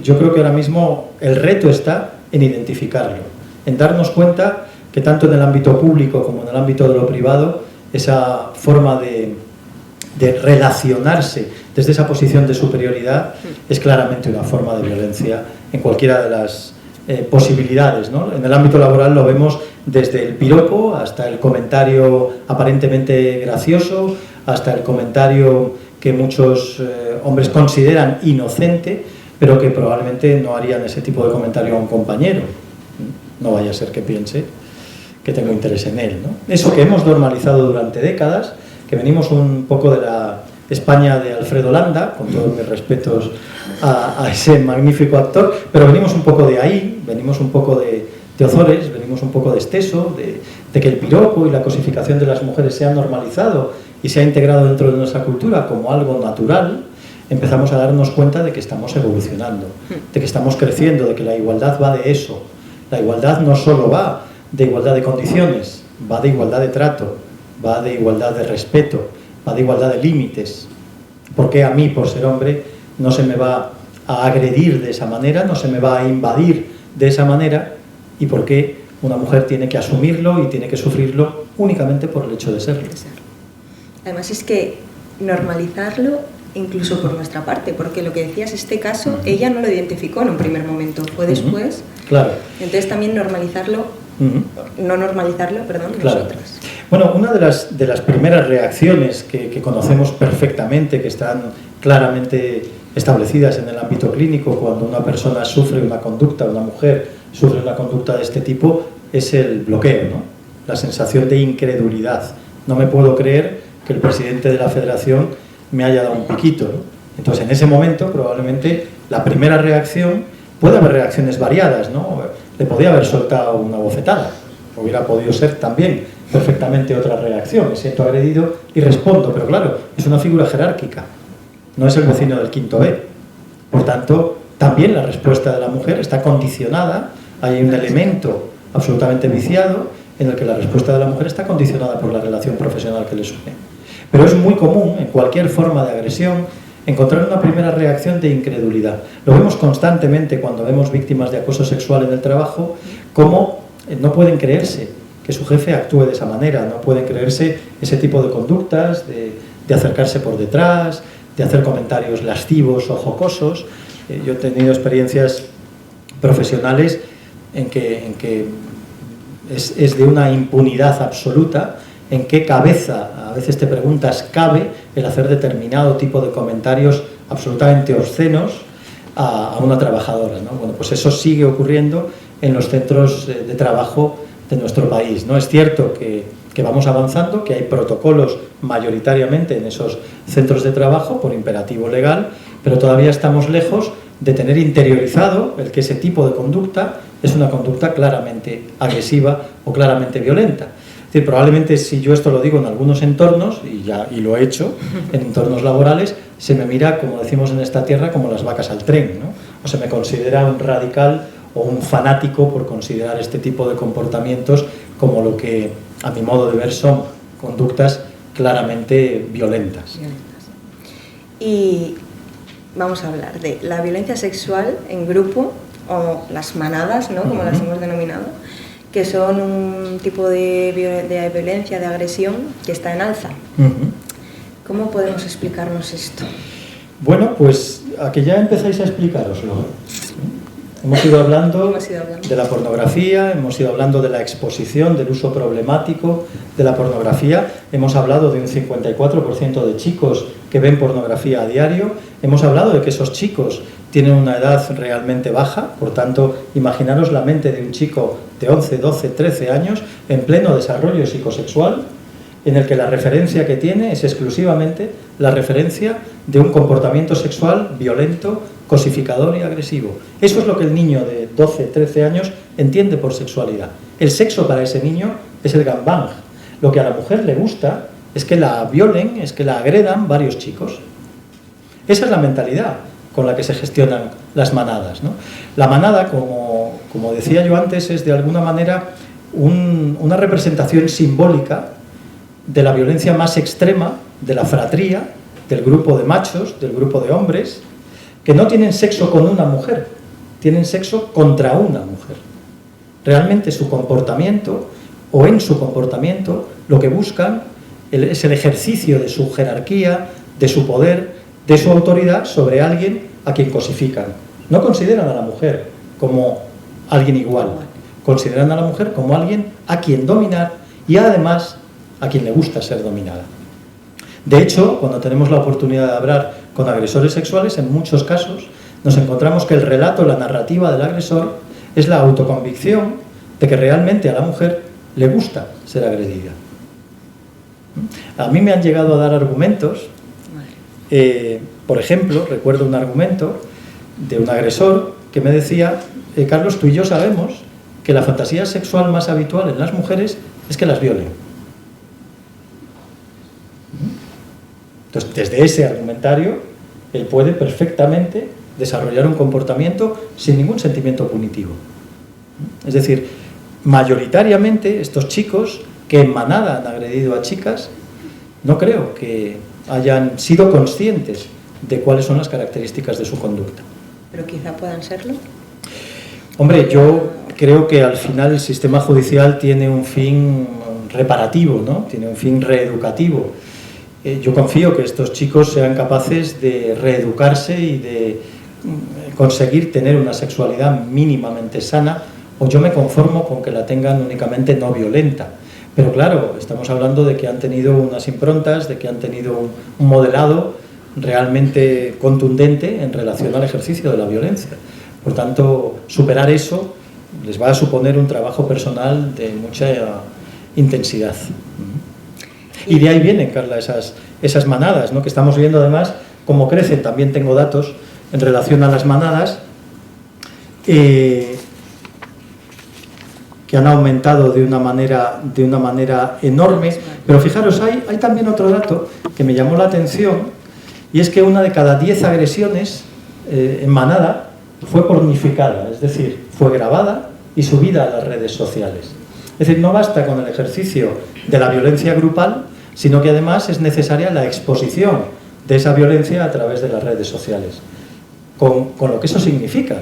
yo creo que ahora mismo el reto está en identificarlo, en darnos cuenta que tanto en el ámbito público como en el ámbito de lo privado, esa forma de relacionarse desde esa posición de superioridad es claramente una forma de violencia en cualquiera de las posibilidades, ¿no? En el ámbito laboral lo vemos desde el piropo hasta el comentario aparentemente gracioso, hasta el comentario que muchos hombres consideran inocente, pero que probablemente no harían ese tipo de comentario a un compañero. No vaya a ser que piense que tengo interés en él, ¿no? Eso que hemos normalizado durante décadas, que venimos un poco de la España de Alfredo Landa, con todos mis respetos a ese magnífico actor, pero venimos un poco de ahí, venimos un poco de Ozores, venimos un poco de Esteso, de que el piropo y la cosificación de las mujeres se ha normalizado y se ha integrado dentro de nuestra cultura como algo natural. Empezamos a darnos cuenta de que estamos evolucionando, de que estamos creciendo, de que la igualdad va de eso. La igualdad no solo va de igualdad de condiciones, va de igualdad de trato, va de igualdad de respeto, va de igualdad de límites. ¿Por qué a mí, por ser hombre, no se me va a agredir de esa manera, no se me va a invadir de esa manera? ¿Y por qué una mujer tiene que asumirlo y tiene que sufrirlo únicamente por el hecho de serlo? Además es que normalizarlo incluso por nuestra parte, porque lo que decías, este caso, ella no lo identificó en un primer momento, fue después. Claro. Entonces también normalizarlo, no normalizarlo, perdón, claro. Nosotras. Bueno, una de las primeras reacciones que conocemos perfectamente, que están claramente establecidas en el ámbito clínico cuando una persona sufre una conducta, una mujer sufre una conducta de este tipo, es el bloqueo, ¿no? La sensación de incredulidad. No me puedo creer que el presidente de la federación me haya dado un piquito, ¿no? Entonces, en ese momento, probablemente, la primera reacción, puede haber reacciones variadas, ¿no? Le podía haber soltado una bofetada, hubiera podido ser también perfectamente otra reacción. Me siento agredido y respondo, pero claro, es una figura jerárquica, no es el vecino del quinto B. Por tanto, también la respuesta de la mujer está condicionada, hay un elemento absolutamente viciado en el que la respuesta de la mujer está condicionada por la relación profesional que le supone. Pero es muy común, en cualquier forma de agresión, encontrar una primera reacción de incredulidad. Lo vemos constantemente cuando vemos víctimas de acoso sexual en el trabajo, como no pueden creerse que su jefe actúe de esa manera, no pueden creerse ese tipo de conductas, de acercarse por detrás, de hacer comentarios lascivos o jocosos. Yo he tenido experiencias profesionales en que es de una impunidad absoluta. ¿En qué cabeza, a veces te preguntas, cabe el hacer determinado tipo de comentarios absolutamente obscenos a una trabajadora, ¿no? Bueno, pues eso sigue ocurriendo en los centros de trabajo de nuestro país, ¿no? Es cierto que vamos avanzando, que hay protocolos mayoritariamente en esos centros de trabajo por imperativo legal, pero todavía estamos lejos de tener interiorizado el que ese tipo de conducta es una conducta claramente agresiva o claramente violenta. Es decir, probablemente si yo esto lo digo en algunos entornos, y lo he hecho, en entornos laborales, se me mira, como decimos en esta tierra, como las vacas al tren, ¿no? O se me considera un radical o un fanático por considerar este tipo de comportamientos como lo que, a mi modo de ver, son conductas claramente violentas. Y vamos a hablar de la violencia sexual en grupo, o las manadas, ¿no? Como las hemos denominado, que son un tipo de violencia, de agresión que está en alza. ¿Cómo podemos explicarnos esto? Bueno, pues a que ya empezáis a explicaroslo. Hemos ido hablando de la pornografía, hemos ido hablando de la exposición, del uso problemático de la pornografía, hemos hablado de un 54% de chicos que ven pornografía a diario, hemos hablado de que esos chicos tienen una edad realmente baja, por tanto, imaginaros la mente de un chico de 11, 12, 13 años en pleno desarrollo psicosexual, en el que la referencia que tiene es exclusivamente la referencia de un comportamiento sexual violento, cosificador y agresivo. Eso es lo que el niño de 12, 13 años entiende por sexualidad. El sexo para ese niño es el gangbang. Lo que a la mujer le gusta es que la violen, es que la agredan varios chicos. Esa es la mentalidad con la que se gestionan las manadas, ¿no? La manada, como decía yo antes, es de alguna manera una representación simbólica de la violencia más extrema, de la fratría, del grupo de machos, del grupo de hombres, que no tienen sexo con una mujer, tienen sexo contra una mujer. Realmente su comportamiento, o en su comportamiento, lo que buscan es el ejercicio de su jerarquía, de su poder, de su autoridad sobre alguien a quien cosifican. No consideran a la mujer como alguien igual, consideran a la mujer como alguien a quien dominar y además a quien le gusta ser dominada. De hecho, cuando tenemos la oportunidad de hablar con agresores sexuales, en muchos casos nos encontramos que el relato, la narrativa del agresor es la autoconvicción de que realmente a la mujer le gusta ser agredida. A mí me han llegado a dar argumentos, por ejemplo, recuerdo un argumento de un agresor que me decía, Carlos, tú y yo sabemos que la fantasía sexual más habitual en las mujeres es que las violen. Entonces, desde ese argumentario, él puede perfectamente desarrollar un comportamiento sin ningún sentimiento punitivo. Es decir, mayoritariamente estos chicos que en manada han agredido a chicas, no creo que hayan sido conscientes de cuáles son las características de su conducta. Pero quizá puedan serlo. Hombre, yo creo que al final el sistema judicial tiene un fin reparativo, ¿no? Tiene un fin reeducativo. Yo confío que estos chicos sean capaces de reeducarse y de conseguir tener una sexualidad mínimamente sana, o yo me conformo con que la tengan únicamente no violenta. Pero claro, estamos hablando de que han tenido unas improntas, de que han tenido un modelado realmente contundente en relación al ejercicio de la violencia. Por tanto, superar eso les va a suponer un trabajo personal de mucha intensidad. Y de ahí vienen, Carla, esas manadas, ¿no? Que estamos viendo además cómo crecen. También tengo datos en relación a las manadas que han aumentado de una manera enorme. Pero fijaros, hay también otro dato que me llamó la atención, y es que una de cada 10 agresiones en manada fue pornificada, es decir, fue grabada y subida a las redes sociales. Es decir, no basta con el ejercicio de la violencia grupal, sino que además es necesaria la exposición de esa violencia a través de las redes sociales, con lo que eso significa.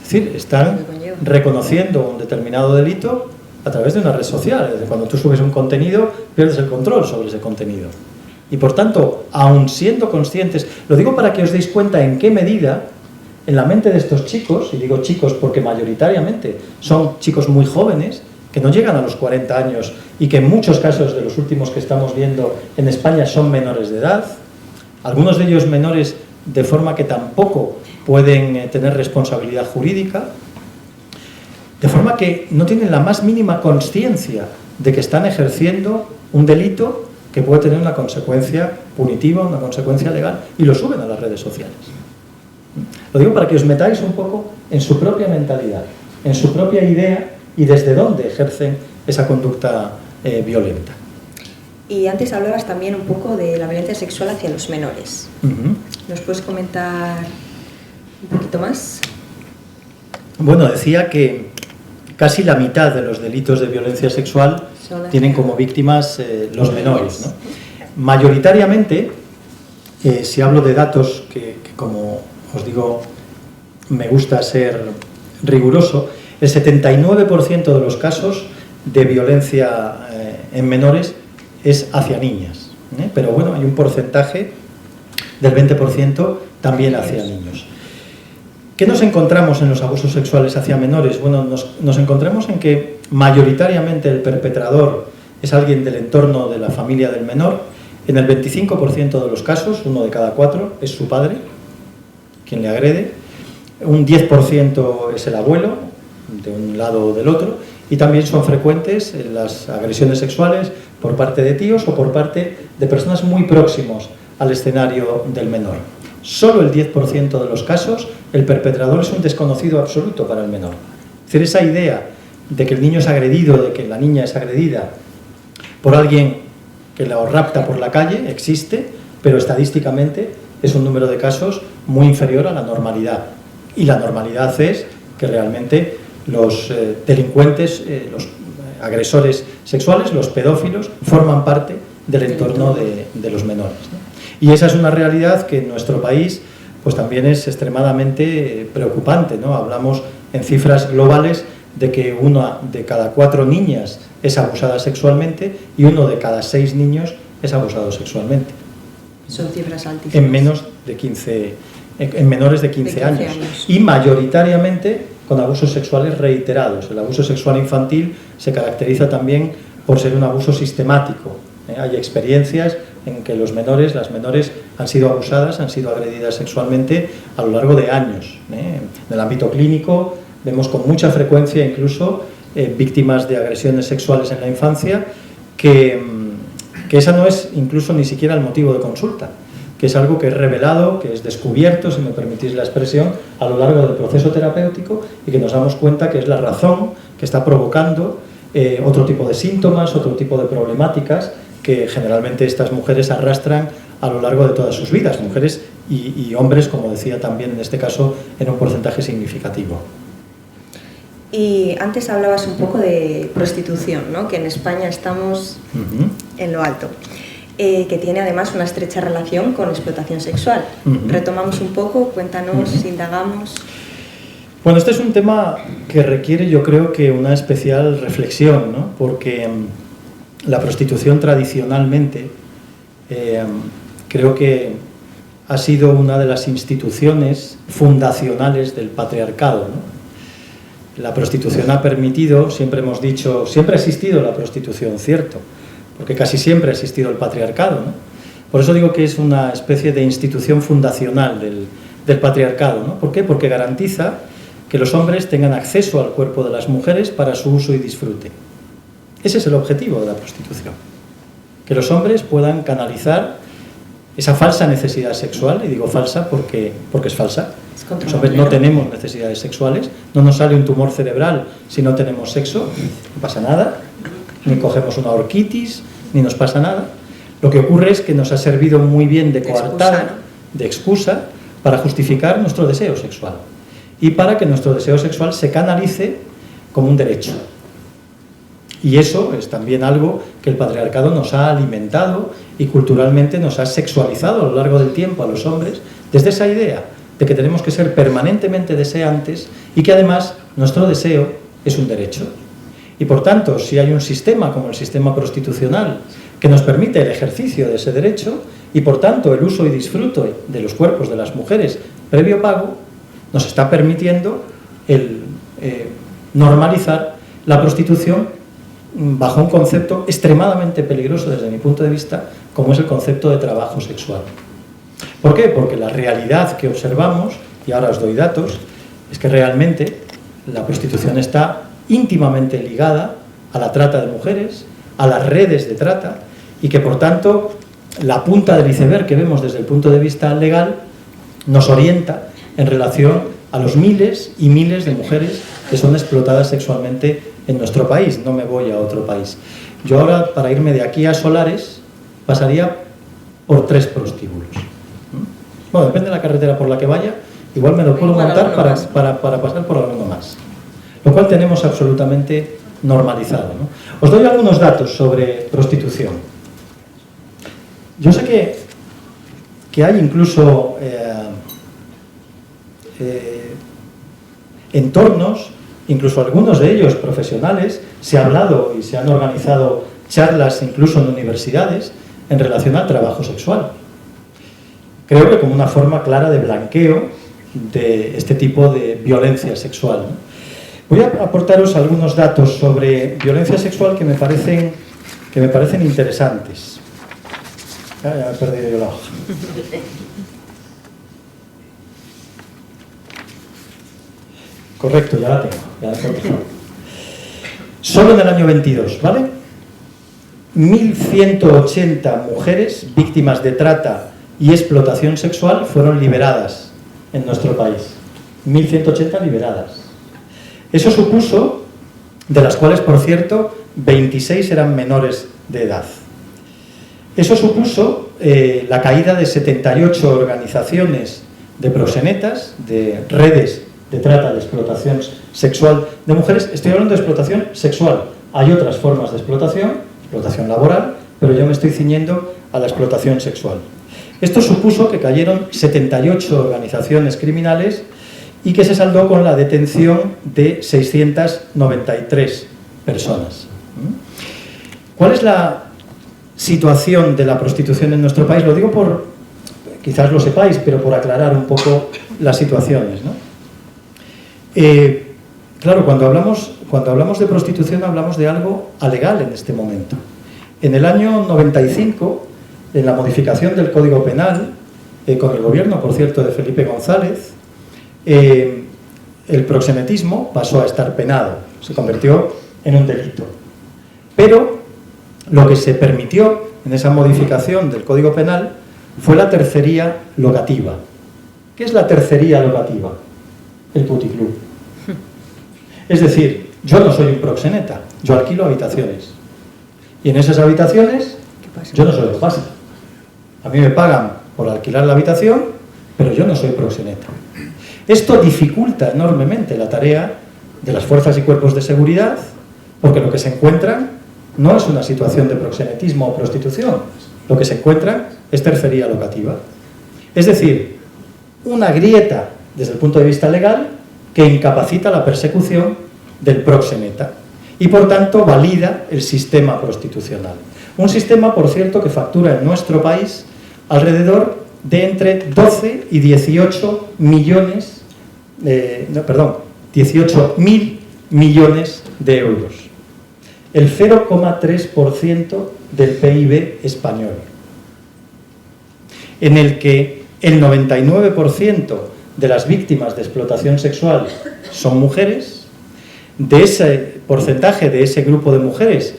Es decir, están reconociendo un determinado delito a través de una red social. Es decir, cuando tú subes un contenido, pierdes el control sobre ese contenido. Y por tanto, aun siendo conscientes, lo digo para que os deis cuenta en qué medida en la mente de estos chicos, y digo chicos porque mayoritariamente son chicos muy jóvenes, que no llegan a los 40 años y que en muchos casos de los últimos que estamos viendo en España son menores de edad, algunos de ellos menores de forma que tampoco pueden tener responsabilidad jurídica, de forma que no tienen la más mínima consciencia de que están ejerciendo un delito que puede tener una consecuencia punitiva, una consecuencia legal, y lo suben a las redes sociales. Lo digo para que os metáis un poco en su propia mentalidad, en su propia idea y desde dónde ejercen esa conducta violenta. Y antes hablabas también un poco de la violencia sexual hacia los menores. ¿Nos puedes comentar un poquito más? Bueno, decía que casi la mitad de los delitos de violencia sexual tienen como víctimas los menores, ¿no? Mayoritariamente, si hablo de datos que como os digo, me gusta ser riguroso, el 79% de los casos de violencia en menores es hacia niñas, pero bueno, hay un porcentaje del 20% también hacia niños. ¿Qué nos encontramos en los abusos sexuales hacia menores? Bueno, nos encontramos en que mayoritariamente el perpetrador es alguien del entorno de la familia del menor. En el 25% de los casos, 1 de cada 4, es su padre quien le agrede. Un 10% es el abuelo, de un lado o del otro. Y también son frecuentes las agresiones sexuales por parte de tíos o por parte de personas muy próximos al escenario del menor. Solo el 10% de los casos el perpetrador es un desconocido absoluto para el menor. Es decir, esa idea de que el niño es agredido, de que la niña es agredida por alguien que la rapta por la calle, existe, pero estadísticamente es un número de casos muy inferior a la normalidad. Y la normalidad es que realmente los delincuentes, los agresores sexuales, los pedófilos, forman parte del entorno de los menores, ¿no? Y esa es una realidad que en nuestro país pues también es extremadamente preocupante, ¿no? Hablamos en cifras globales de que 1 de cada 4 niñas es abusada sexualmente y 1 de cada 6 niños es abusado sexualmente. Son cifras altísimas. En menores de 15 años. Y mayoritariamente con abusos sexuales reiterados. El abuso sexual infantil se caracteriza también por ser un abuso sistemático. Hay experiencias en que las menores han sido abusadas, han sido agredidas sexualmente a lo largo de años. En el ámbito clínico vemos con mucha frecuencia incluso víctimas de agresiones sexuales en la infancia que esa no es incluso ni siquiera el motivo de consulta, que es algo que es revelado, que es descubierto, si me permitís la expresión, a lo largo del proceso terapéutico y que nos damos cuenta que es la razón que está provocando otro tipo de síntomas, otro tipo de problemáticas que generalmente estas mujeres arrastran a lo largo de todas sus vidas, mujeres y hombres, como decía también en este caso, en un porcentaje significativo. Y antes hablabas un poco de prostitución, ¿no? Que en España estamos en lo alto, que tiene además una estrecha relación con explotación sexual. Retomamos un poco, cuéntanos, indagamos. Bueno, este es un tema que requiere, yo creo, que una especial reflexión, ¿no? Porque la prostitución tradicionalmente creo que ha sido una de las instituciones fundacionales del patriarcado, ¿no? La prostitución ha permitido, siempre hemos dicho, siempre ha existido la prostitución, cierto, porque casi siempre ha existido el patriarcado, ¿no? Por eso digo que es una especie de institución fundacional del patriarcado, ¿no? ¿Por qué? Porque garantiza que los hombres tengan acceso al cuerpo de las mujeres para su uso y disfrute. Ese es el objetivo de la prostitución, que los hombres puedan canalizar esa falsa necesidad sexual, y digo falsa porque es falsa. Los hombres no tenemos necesidades sexuales, no nos sale un tumor cerebral si no tenemos sexo, no pasa nada, ni cogemos una orquitis, ni nos pasa nada. Lo que ocurre es que nos ha servido muy bien de coartada, de excusa, para justificar nuestro deseo sexual y para que nuestro deseo sexual se canalice como un derecho. Y eso es también algo que el patriarcado nos ha alimentado y culturalmente nos ha sexualizado a lo largo del tiempo a los hombres, desde esa idea de que tenemos que ser permanentemente deseantes y que además nuestro deseo es un derecho. Y por tanto, si hay un sistema como el sistema prostitucional que nos permite el ejercicio de ese derecho y por tanto el uso y disfrute de los cuerpos de las mujeres previo pago, nos está permitiendo el normalizar la prostitución bajo un concepto extremadamente peligroso desde mi punto de vista, como es el concepto de trabajo sexual. ¿Por qué? Porque la realidad que observamos, y ahora os doy datos, es que realmente la prostitución está íntimamente ligada a la trata de mujeres, a las redes de trata, y que por tanto la punta del iceberg que vemos desde el punto de vista legal nos orienta en relación a los miles y miles de mujeres que son explotadas sexualmente en nuestro país. No me voy a otro país. Yo ahora, para irme de aquí a Solares, pasaría por 3 prostíbulos. Bueno, depende de la carretera por la que vaya, igual me lo puedo montar para pasar por alguno más. Lo cual tenemos absolutamente normalizado, ¿no? Os doy algunos datos sobre prostitución. Yo sé que hay incluso entornos, incluso algunos de ellos profesionales, se ha hablado y se han organizado charlas incluso en universidades en relación al trabajo sexual. Creo que como una forma clara de blanqueo de este tipo de violencia sexual, ¿no? Voy a aportaros algunos datos sobre violencia sexual que me parecen interesantes. Ya me he perdido yo la hoja. Correcto, ya la tengo. Solo en el año 22, ¿vale? 1.180 mujeres víctimas de trata y explotación sexual fueron liberadas en nuestro país. 1.180 liberadas. Eso supuso, de las cuales, por cierto, 26 eran menores de edad. Eso supuso la caída de 78 organizaciones de proxenetas, de redes de trata, de explotación sexual de mujeres. Estoy hablando de explotación sexual. Hay otras formas de explotación laboral, pero yo me estoy ciñendo a la explotación sexual. Esto supuso que cayeron 78 organizaciones criminales y que se saldó con la detención de 693 personas. ¿Cuál es la situación de la prostitución en nuestro país? Lo digo por, quizás lo sepáis, pero por aclarar un poco las situaciones, ¿no? Claro, cuando hablamos de prostitución hablamos de algo alegal en este momento. En el año 95, en la modificación del Código Penal, con el gobierno, por cierto, de Felipe González, el proxenetismo pasó a estar penado, se convirtió en un delito. Pero lo que se permitió en esa modificación del Código Penal fue la tercería locativa. ¿Qué es la tercería locativa? El puticlub. Es decir, yo no soy un proxeneta, yo alquilo habitaciones. Y en esas habitaciones, yo no soy lo que pasa. A mí me pagan por alquilar la habitación, pero yo no soy proxeneta. Esto dificulta enormemente la tarea de las fuerzas y cuerpos de seguridad, porque lo que se encuentran no es una situación de proxenetismo o prostitución, lo que se encuentra es tercería locativa. Es decir, una grieta desde el punto de vista legal que incapacita la persecución del proxeneta y por tanto valida el sistema prostitucional. Un sistema, por cierto, que factura en nuestro país alrededor de entre 12 y 18 millones, 18.000 millones de euros. El 0,3% del PIB español, en el que el 99% de las víctimas de explotación sexual son mujeres. De ese porcentaje, de ese grupo de mujeres,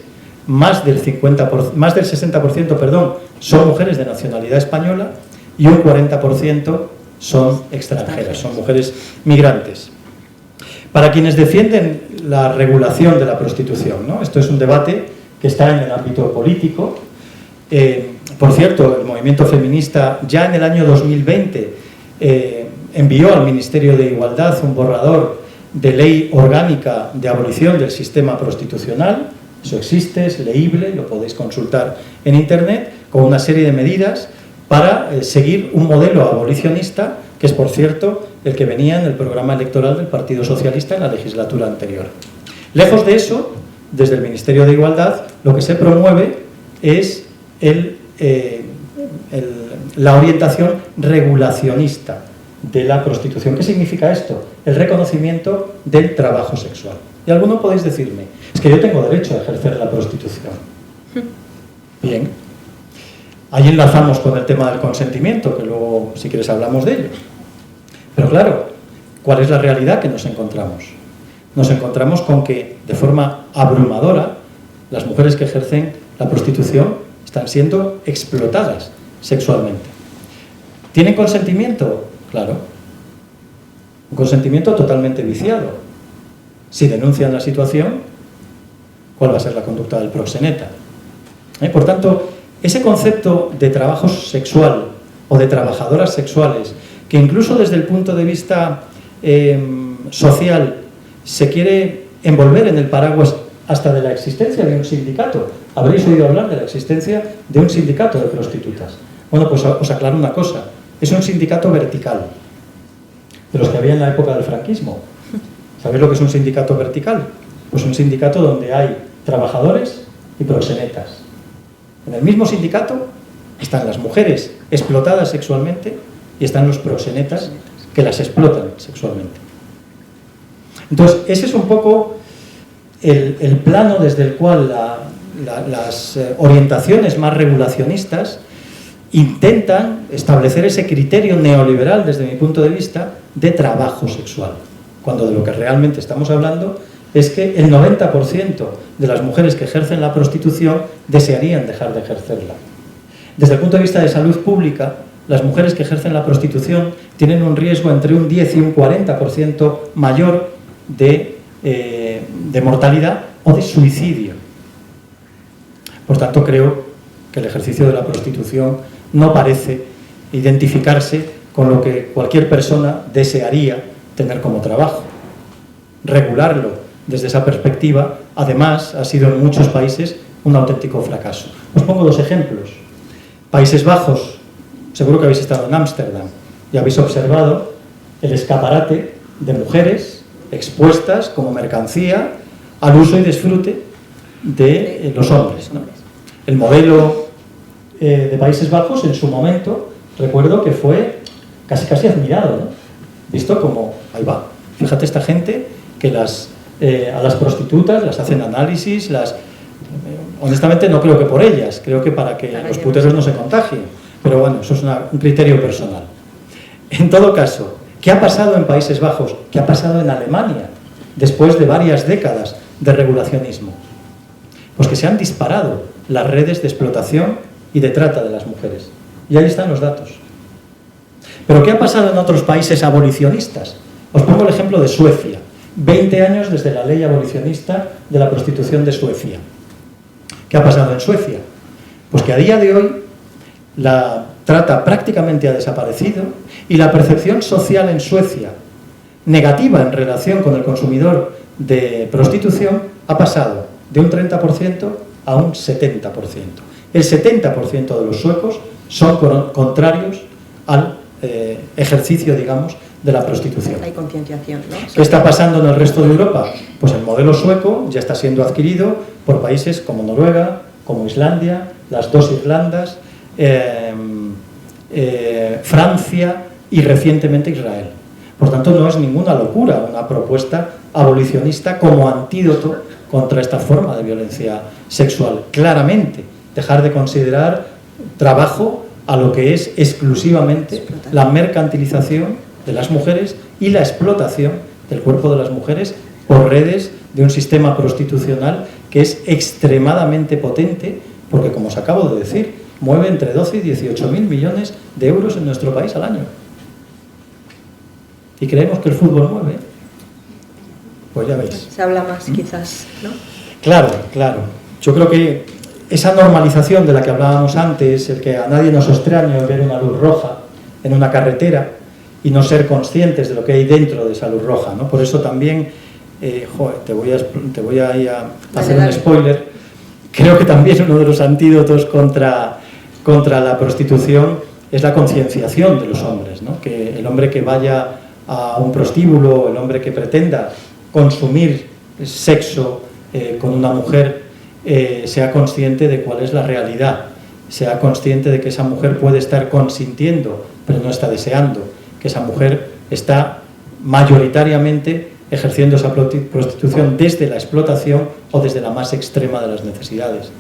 más del 60%, son mujeres de nacionalidad española y un 40% son extranjeras, son mujeres migrantes. Para quienes defienden la regulación de la prostitución, ¿no? Esto es un debate que está en el ámbito político. Por cierto, el movimiento feminista ya en el año 2020 envió al Ministerio de Igualdad un borrador de ley orgánica de abolición del sistema prostitucional. Eso existe, es leíble, lo podéis consultar en internet, con una serie de medidas para seguir un modelo abolicionista, que es, por cierto, el que venía en el programa electoral del Partido Socialista en la legislatura anterior. Lejos de eso, desde el Ministerio de Igualdad, lo que se promueve es la orientación regulacionista de la prostitución. ¿Qué significa esto? El reconocimiento del trabajo sexual. Y alguno podéis decirme, es que yo tengo derecho a ejercer la prostitución. Bien. Ahí enlazamos con el tema del consentimiento, que luego, si quieres, hablamos de ello. Pero claro, ¿cuál es la realidad que nos encontramos? Nos encontramos con que, de forma abrumadora, las mujeres que ejercen la prostitución están siendo explotadas sexualmente. ¿Tienen consentimiento? Claro. Un consentimiento totalmente viciado. Si denuncian la situación, ¿cuál va a ser la conducta del proxeneta? Por tanto, ese concepto de trabajo sexual o de trabajadoras sexuales, que incluso desde el punto de vista social se quiere envolver en el paraguas hasta de la existencia de un sindicato. Habréis oído hablar de la existencia de un sindicato de prostitutas. Bueno, pues os aclaro una cosa. Es un sindicato vertical, de los que había en la época del franquismo. ¿Sabéis lo que es un sindicato vertical? Pues un sindicato donde hay trabajadores y proxenetas. En el mismo sindicato están las mujeres explotadas sexualmente y están los proxenetas que las explotan sexualmente. Entonces, ese es un poco el plano desde el cual las orientaciones más regulacionistas intentan establecer ese criterio neoliberal, desde mi punto de vista, de trabajo sexual. Cuando de lo que realmente estamos hablando es que el 90% de las mujeres que ejercen la prostitución desearían dejar de ejercerla. Desde el punto de vista de salud pública, las mujeres que ejercen la prostitución tienen un riesgo entre un 10 y un 40% mayor de mortalidad o de suicidio. Por tanto, creo que el ejercicio de la prostitución no parece identificarse con lo que cualquier persona desearía tener como trabajo. Regularlo desde esa perspectiva, además, ha sido en muchos países un auténtico fracaso. Os pongo dos ejemplos. Países Bajos, seguro que habéis estado en Ámsterdam y habéis observado el escaparate de mujeres expuestas como mercancía al uso y disfrute de los hombres, ¿no? El modelo de Países Bajos, en su momento, recuerdo que fue casi admirado, ¿no? Visto como, ahí va, fíjate esta gente que a las prostitutas las hacen análisis, honestamente no creo que por ellas, creo que para que los puteros no se contagien, pero bueno, eso es un criterio personal. En todo caso, ¿qué ha pasado en Países Bajos? ¿Qué ha pasado en Alemania después de varias décadas de regulacionismo? Pues que se han disparado las redes de explotación y de trata de las mujeres. Y ahí están los datos. ¿Pero qué ha pasado en otros países abolicionistas? Os pongo el ejemplo de Suecia. 20 años desde la ley abolicionista de la prostitución de Suecia. ¿Qué ha pasado en Suecia? Pues que a día de hoy la trata prácticamente ha desaparecido y la percepción social en Suecia negativa en relación con el consumidor de prostitución ha pasado de un 30% a un 70%. El 70% de los suecos son contrarios al ejercicio, digamos, de la prostitución. Hay concienciación, ¿no? ¿Qué está pasando en el resto de Europa? Pues el modelo sueco ya está siendo adquirido por países como Noruega, como Islandia, las dos Irlandas, Francia y recientemente Israel. Por tanto, no es ninguna locura una propuesta abolicionista como antídoto contra esta forma de violencia sexual. Claramente, dejar de considerar trabajo a lo que es exclusivamente la mercantilización de las mujeres y la explotación del cuerpo de las mujeres por redes de un sistema prostitucional que es extremadamente potente, porque, como os acabo de decir, mueve entre 12 y 18.000 millones de euros en nuestro país al año. Y creemos que el fútbol mueve. Pues ya veis. Se habla más, quizás, ¿no? Claro. Yo creo que esa normalización de la que hablábamos antes, el que a nadie nos extrañe ver una luz roja en una carretera y no ser conscientes de lo que hay dentro de esa luz roja, ¿no? Por eso también, te voy a hacer un spoiler. Creo que también uno de los antídotos contra la prostitución es la concienciación de los hombres, ¿no? Que el hombre que vaya a un prostíbulo, el hombre que pretenda consumir sexo con una mujer, sea consciente de cuál es la realidad, sea consciente de que esa mujer puede estar consintiendo, pero no está deseando, que que esa mujer está mayoritariamente ejerciendo esa prostitución desde la explotación o desde la más extrema de las necesidades.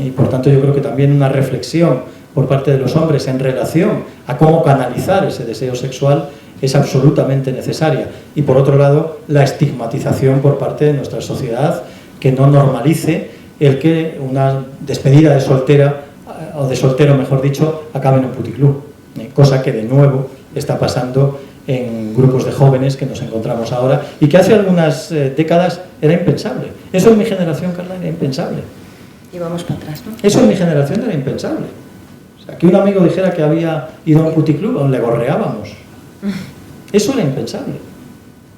Y por tanto yo creo que también una reflexión por parte de los hombres en relación a cómo canalizar ese deseo sexual es absolutamente necesaria. Y por otro lado, la estigmatización por parte de nuestra sociedad, que no normalice el que una despedida de soltera, o de soltero mejor dicho, acabe en un puticlub, cosa que de nuevo está pasando en grupos de jóvenes que nos encontramos ahora y que hace algunas décadas era impensable. Eso en mi generación, Carla, era impensable. Y vamos para atrás, ¿no? Eso en mi generación era impensable. O sea, que un amigo dijera que había ido a un puticlub donde le gorreábamos. Eso era impensable.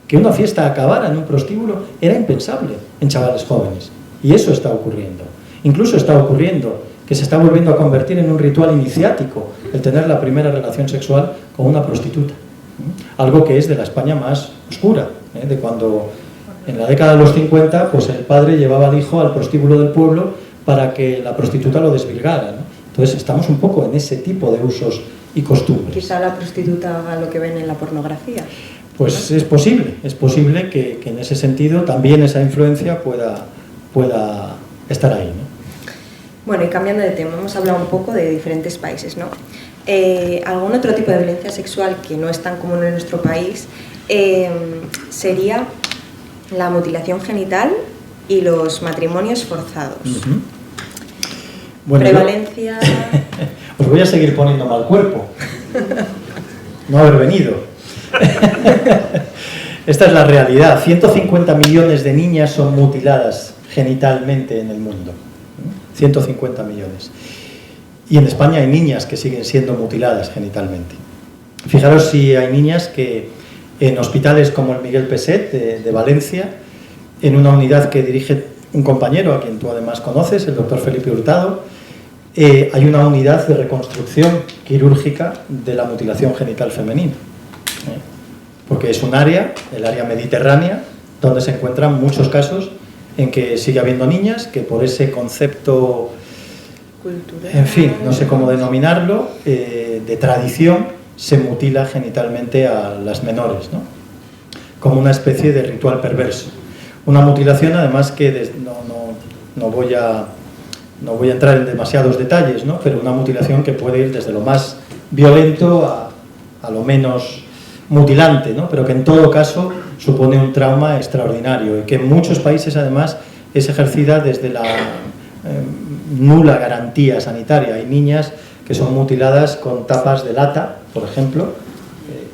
Que una fiesta acabara en un prostíbulo era impensable en chavales jóvenes. Y eso está ocurriendo. Incluso está ocurriendo que se está volviendo a convertir en un ritual iniciático el tener la primera relación sexual con una prostituta. Algo que es de la España más oscura, de cuando en la década de los 50 pues el padre llevaba al hijo al prostíbulo del pueblo para que la prostituta lo desvirgara, ¿no? Entonces estamos un poco en ese tipo de usos y costumbres. Quizá la prostituta haga lo que ven en la pornografía. Pues es posible que en ese sentido también esa influencia pueda estar ahí, ¿no? Bueno, y cambiando de tema, hemos hablado un poco de diferentes países, ¿no? Algún otro tipo de violencia sexual que no es tan común en nuestro país sería la mutilación genital y los matrimonios forzados. Bueno, prevalencia... Os voy a seguir poniendo mal cuerpo. No haber venido. Esta es la realidad. 150 millones de niñas son mutiladas genitalmente en el mundo. 150 millones. Y en España hay niñas que siguen siendo mutiladas genitalmente. Fijaros si hay niñas que en hospitales como el Miguel Peset de Valencia, en una unidad que dirige un compañero a quien tú además conoces, el doctor Felipe Hurtado, hay una unidad de reconstrucción quirúrgica de la mutilación genital femenina. Porque es un área, el área mediterránea, donde se encuentran muchos casos en que sigue habiendo niñas que por ese concepto cultural, en fin, no sé cómo denominarlo, de tradición, se mutila genitalmente a las menores, ¿no? Como una especie de ritual perverso. Una mutilación, además, que no voy a entrar en demasiados detalles, ¿no? Pero una mutilación que puede ir desde lo más violento a lo menos mutilante, ¿no? Pero que en todo caso supone un trauma extraordinario y que en muchos países, además, es ejercida desde la nula garantía sanitaria. Hay niñas que son mutiladas con tapas de lata, por ejemplo.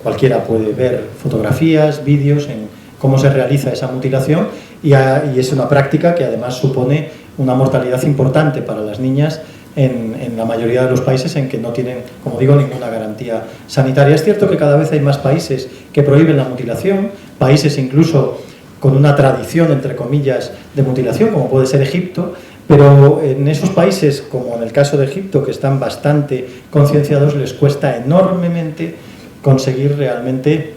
Cualquiera puede ver fotografías, vídeos en cómo se realiza esa mutilación y es una práctica que además supone una mortalidad importante para las niñas en la mayoría de los países en que no tienen, como digo, ninguna garantía sanitaria. Es cierto que cada vez hay más países que prohíben la mutilación, países incluso con una tradición, entre comillas, de mutilación, como puede ser Egipto, pero en esos países, como en el caso de Egipto, que están bastante concienciados, les cuesta enormemente conseguir realmente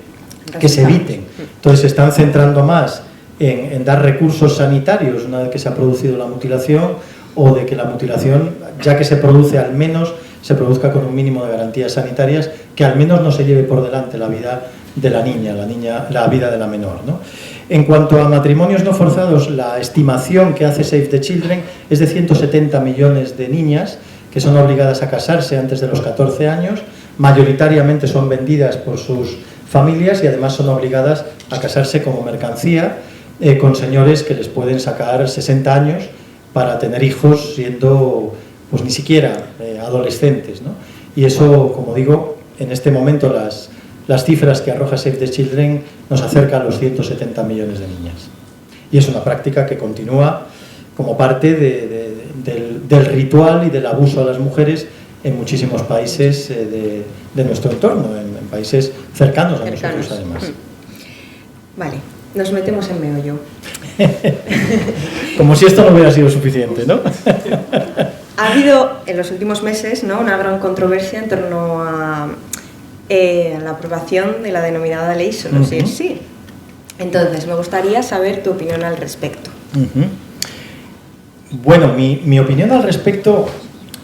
que se eviten. Entonces se están centrando más en dar recursos sanitarios una vez que se ha producido la mutilación, o de que la mutilación, ya que se produce, al menos se produzca con un mínimo de garantías sanitarias, que al menos no se lleve por delante la vida de la niña, la vida de la menor, ¿no? En cuanto a matrimonios no forzados, la estimación que hace Save the Children es de 170 millones de niñas que son obligadas a casarse antes de los 14 años, mayoritariamente son vendidas por sus familias y además son obligadas a casarse como mercancía con señores que les pueden sacar 60 años para tener hijos siendo pues ni siquiera adolescentes, ¿no? Y eso, como digo, en este momento las cifras que arroja Save the Children nos acerca a los 170 millones de niñas. Y es una práctica que continúa como parte del ritual y del abuso a las mujeres en muchísimos países de nuestro entorno, en países cercanos a nosotros además. Vale, nos metemos en meollo. Como si esto no hubiera sido suficiente, ¿no? Ha habido en los últimos meses, ¿no?, una gran controversia en torno a la aprobación de la denominada ley Solo si es sí. Entonces, me gustaría saber tu opinión al respecto. Bueno, mi opinión al respecto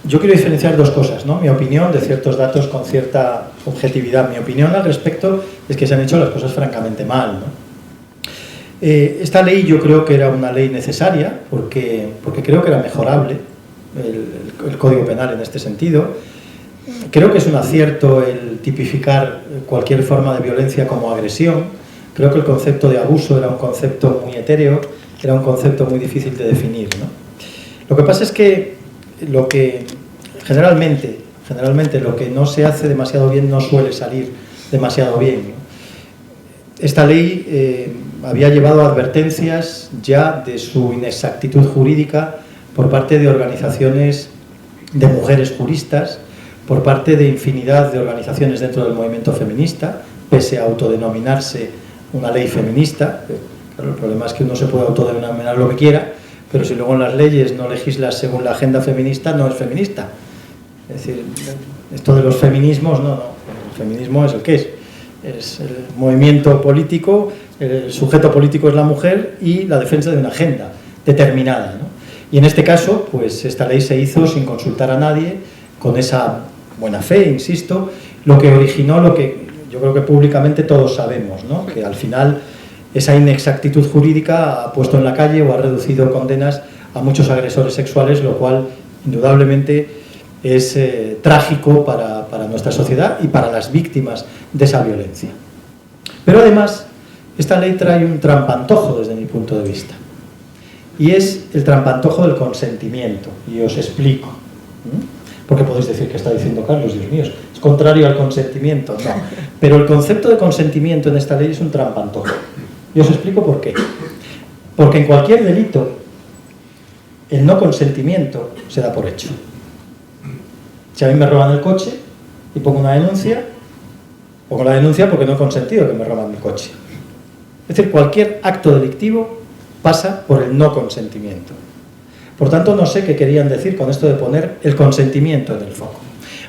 yo quiero diferenciar dos cosas, ¿no? Mi opinión de ciertos datos con cierta objetividad. Mi opinión al respecto es que se han hecho las cosas francamente mal, ¿no? Esta ley yo creo que era una ley necesaria porque creo que era mejorable el Código Penal en este sentido. Creo que es un acierto el tipificar cualquier forma de violencia como agresión. Creo que el concepto de abuso era un concepto muy etéreo, era un concepto muy difícil de definir, ¿no? Lo que pasa es que generalmente lo que no se hace demasiado bien no suele salir demasiado bien, ¿no? Esta ley había llevado advertencias ya de su inexactitud jurídica por parte de organizaciones de mujeres juristas, por parte de infinidad de organizaciones dentro del movimiento feminista, pese a autodenominarse una ley feminista. Claro, el problema es que uno se puede autodenominar lo que quiera, pero si luego en las leyes no legislas según la agenda feminista, no es feminista. Es decir, esto de los feminismos, no. El feminismo es el que es el movimiento político, el sujeto político es la mujer y la defensa de una agenda determinada, ¿no? Y en este caso, pues esta ley se hizo sin consultar a nadie, con esa buena fe, insisto, lo que originó lo que yo creo que públicamente todos sabemos, ¿no? Que al final esa inexactitud jurídica ha puesto en la calle o ha reducido condenas a muchos agresores sexuales, lo cual indudablemente es trágico para nuestra sociedad y para las víctimas de esa violencia. Pero además, esta ley trae un trampantojo desde mi punto de vista, y es el trampantojo del consentimiento, y os explico. Porque podéis decir que está diciendo Carlos, Dios mío, es contrario al consentimiento. No, pero el concepto de consentimiento en esta ley es un trampantojo. Y os explico por qué. Porque en cualquier delito, el no consentimiento se da por hecho. Si a mí me roban el coche y pongo la denuncia porque no he consentido que me roban mi coche. Es decir, cualquier acto delictivo pasa por el no consentimiento. Por tanto, no sé qué querían decir con esto de poner el consentimiento en el foco.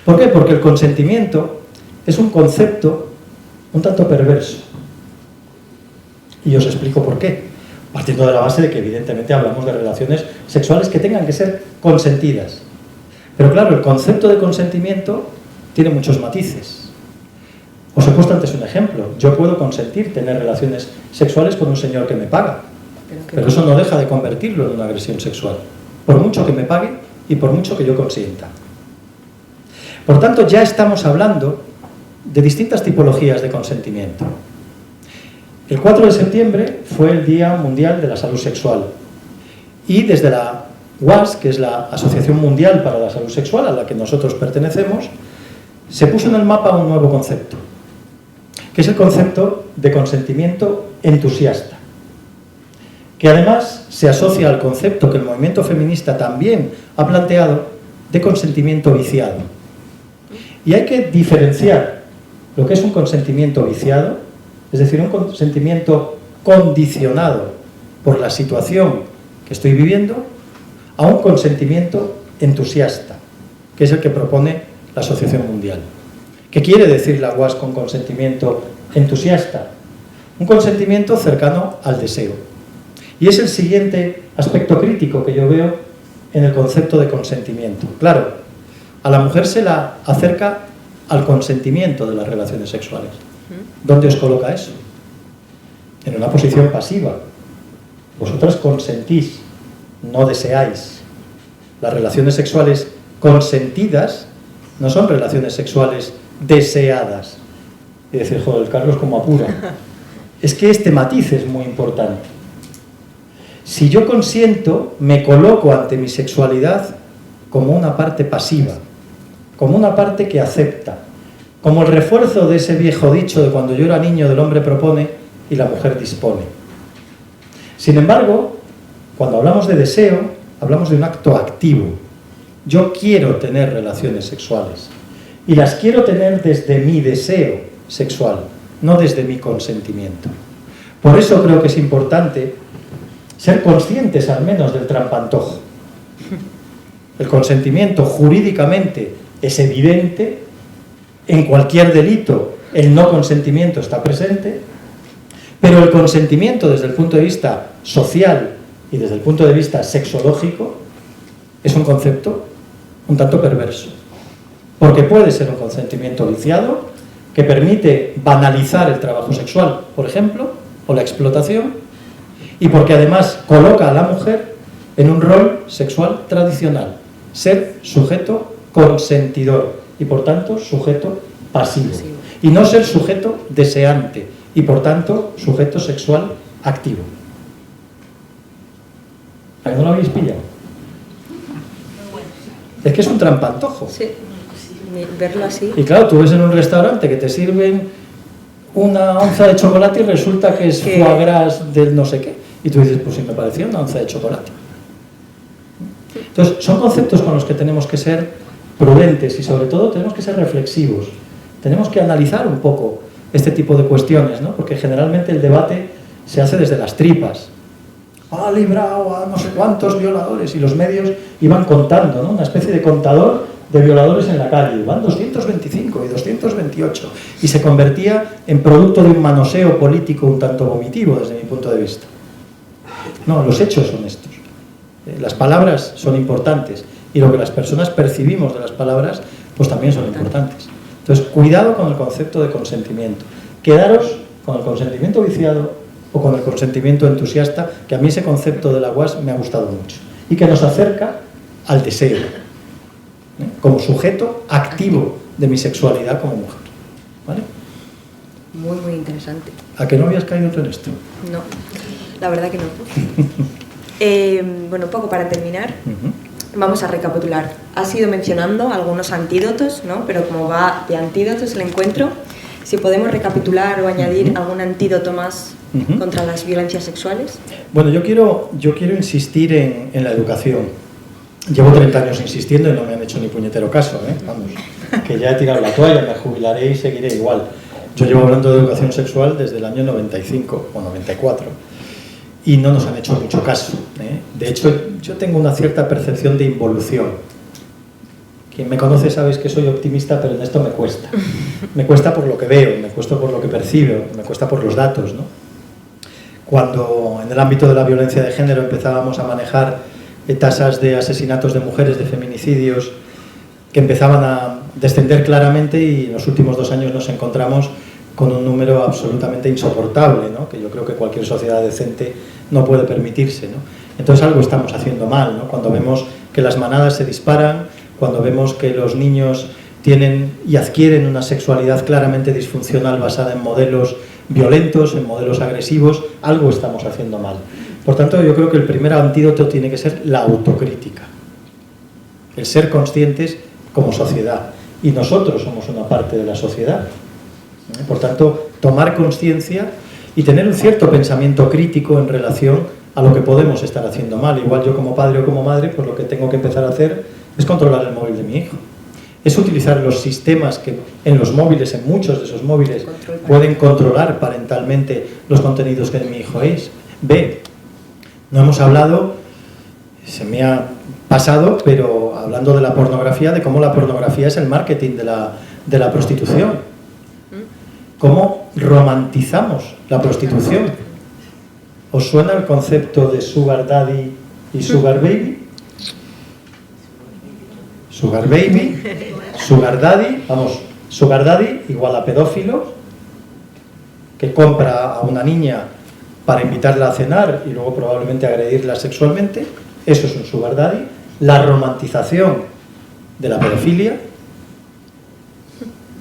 ¿Por qué? Porque el consentimiento es un concepto un tanto perverso. Y os explico por qué. Partiendo de la base de que evidentemente hablamos de relaciones sexuales que tengan que ser consentidas. Pero claro, el concepto de consentimiento tiene muchos matices. Os he puesto antes un ejemplo. Yo puedo consentir tener relaciones sexuales con un señor que me paga. Pero eso no deja de convertirlo en una agresión sexual. Por mucho que me pague y por mucho que yo consienta. Por tanto, ya estamos hablando de distintas tipologías de consentimiento. El 4 de septiembre fue el Día Mundial de la Salud Sexual. Y desde la WAS, que es la Asociación Mundial para la Salud Sexual, a la que nosotros pertenecemos, se puso en el mapa un nuevo concepto, que es el concepto de consentimiento entusiasta, que además se asocia al concepto que el movimiento feminista también ha planteado de consentimiento viciado. Y hay que diferenciar lo que es un consentimiento viciado, es decir, un consentimiento condicionado por la situación que estoy viviendo, a un consentimiento entusiasta, que es el que propone la Asociación Mundial. ¿Qué quiere decir la UAS con consentimiento entusiasta? Un consentimiento cercano al deseo. Y es el siguiente aspecto crítico que yo veo en el concepto de consentimiento. Claro, a la mujer se la acerca al consentimiento de las relaciones sexuales. ¿Dónde os coloca eso? En una posición pasiva. Vosotras consentís, no deseáis. Las relaciones sexuales consentidas no son relaciones sexuales deseadas. Y decir, joder, Carlos como apura. Es que este matiz es muy importante. Si yo consiento, me coloco ante mi sexualidad como una parte pasiva, como una parte que acepta, como el refuerzo de ese viejo dicho de cuando yo era niño del hombre propone y la mujer dispone. Sin embargo, cuando hablamos de deseo, hablamos de un acto activo. Yo quiero tener relaciones sexuales y las quiero tener desde mi deseo sexual, no desde mi consentimiento. Por eso creo que es importante ser conscientes al menos del trampantojo. El consentimiento jurídicamente es evidente, en cualquier delito el no consentimiento está presente, pero el consentimiento desde el punto de vista social y desde el punto de vista sexológico es un concepto un tanto perverso, porque puede ser un consentimiento viciado que permite banalizar el trabajo sexual, por ejemplo, o la explotación, y porque además coloca a la mujer en un rol sexual tradicional, ser sujeto consentidor y por tanto sujeto pasivo, y no ser sujeto deseante y por tanto sujeto sexual activo. ¿A qué no lo habéis pillado? Es que es un trampantojo. Sí, verlo así. Y claro, tú ves en un restaurante que te sirven una onza de chocolate y resulta que es foie gras del no sé qué. Y tú dices, pues sí, me parecía una onza de chocolate. Entonces, son conceptos con los que tenemos que ser prudentes y sobre todo tenemos que ser reflexivos. Tenemos que analizar un poco este tipo de cuestiones, ¿no? Porque generalmente el debate se hace desde las tripas. Ha librado a no sé cuántos violadores y los medios iban contando, ¿no? Una especie de contador de violadores en la calle. Van 225 y 228 y se convertía en producto de un manoseo político un tanto vomitivo desde mi punto de vista. No, los hechos son estos. Las palabras son importantes y lo que las personas percibimos de las palabras pues también son importantes. Entonces, cuidado con el concepto de consentimiento. Quedaros con el consentimiento viciado o con el consentimiento entusiasta, que a mí ese concepto de la UAS me ha gustado mucho y que nos acerca al deseo, como sujeto activo de mi sexualidad como mujer. ¿Vale? Muy, muy interesante. ¿A que no habías caído tú en esto? No, la verdad que no. Bueno, un poco para terminar, vamos a recapitular. Has ido mencionando algunos antídotos, ¿no? Pero como va de antídotos el encuentro, si podemos recapitular o añadir algún antídoto más contra las violencias sexuales. Bueno, yo quiero insistir en la educación. Llevo 30 años insistiendo y no me han hecho ni puñetero caso, ¿eh? Vamos, que ya he tirado la toalla, me jubilaré y seguiré igual. Yo llevo hablando de educación sexual desde el año 95 o 94 y no nos han hecho mucho caso, ¿eh? De hecho, yo tengo una cierta percepción de involución. Quien me conoce sabes que soy optimista, pero en esto me cuesta. Me cuesta por lo que veo, me cuesta por lo que percibo, me cuesta por los datos, ¿no? Cuando en el ámbito de la violencia de género empezábamos a manejar tasas de asesinatos de mujeres, de feminicidios, que empezaban a descender claramente y en los últimos 2 años nos encontramos con un número absolutamente insoportable, ¿no? Que yo creo que cualquier sociedad decente no puede permitirse, ¿no? Entonces algo estamos haciendo mal, ¿no? Cuando vemos que las manadas se disparan, cuando vemos que los niños tienen y adquieren una sexualidad claramente disfuncional basada en modelos violentos, en modelos agresivos, algo estamos haciendo mal. Por tanto, yo creo que el primer antídoto tiene que ser la autocrítica, el ser conscientes como sociedad, y nosotros somos una parte de la sociedad. Por tanto, tomar conciencia y tener un cierto pensamiento crítico en relación a lo que podemos estar haciendo mal. Igual yo como padre o como madre, pues lo que tengo que empezar a hacer es controlar el móvil de mi hijo. Es utilizar los sistemas que en los móviles, en muchos de esos móviles, pueden controlar parentalmente los contenidos que mi hijo ve. No hemos hablado, se me ha pasado, pero hablando de la pornografía, de cómo la pornografía es el marketing de la prostitución. Cómo romantizamos la prostitución. ¿Os suena el concepto de sugar daddy y sugar baby? Sugar baby, sugar daddy, vamos, sugar daddy igual a pedófilo, que compra a una niña para invitarla a cenar y luego probablemente agredirla sexualmente. Eso es un sugar daddy. La romantización de la pedofilia,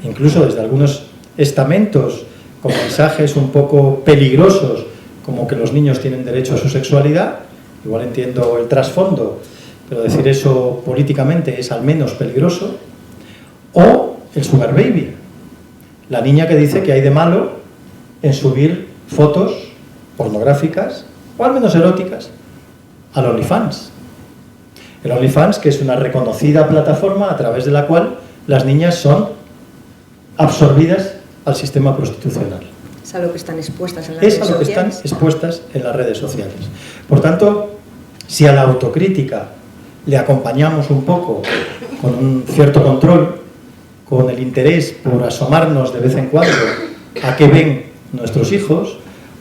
incluso desde algunos estamentos con mensajes un poco peligrosos, como que los niños tienen derecho a su sexualidad. Igual entiendo el trasfondo, pero decir eso políticamente es al menos peligroso. O el sugar baby, la niña que dice que hay de malo en subir fotos pornográficas o al menos eróticas al OnlyFans. El OnlyFans, que es una reconocida plataforma a través de la cual las niñas son absorbidas al sistema prostitucional. Es a lo que están expuestas en las redes sociales. Es a lo que están expuestas en las redes sociales. Por tanto, si a la autocrítica le acompañamos un poco con un cierto control, con el interés por asomarnos de vez en cuando a qué ven nuestros hijos,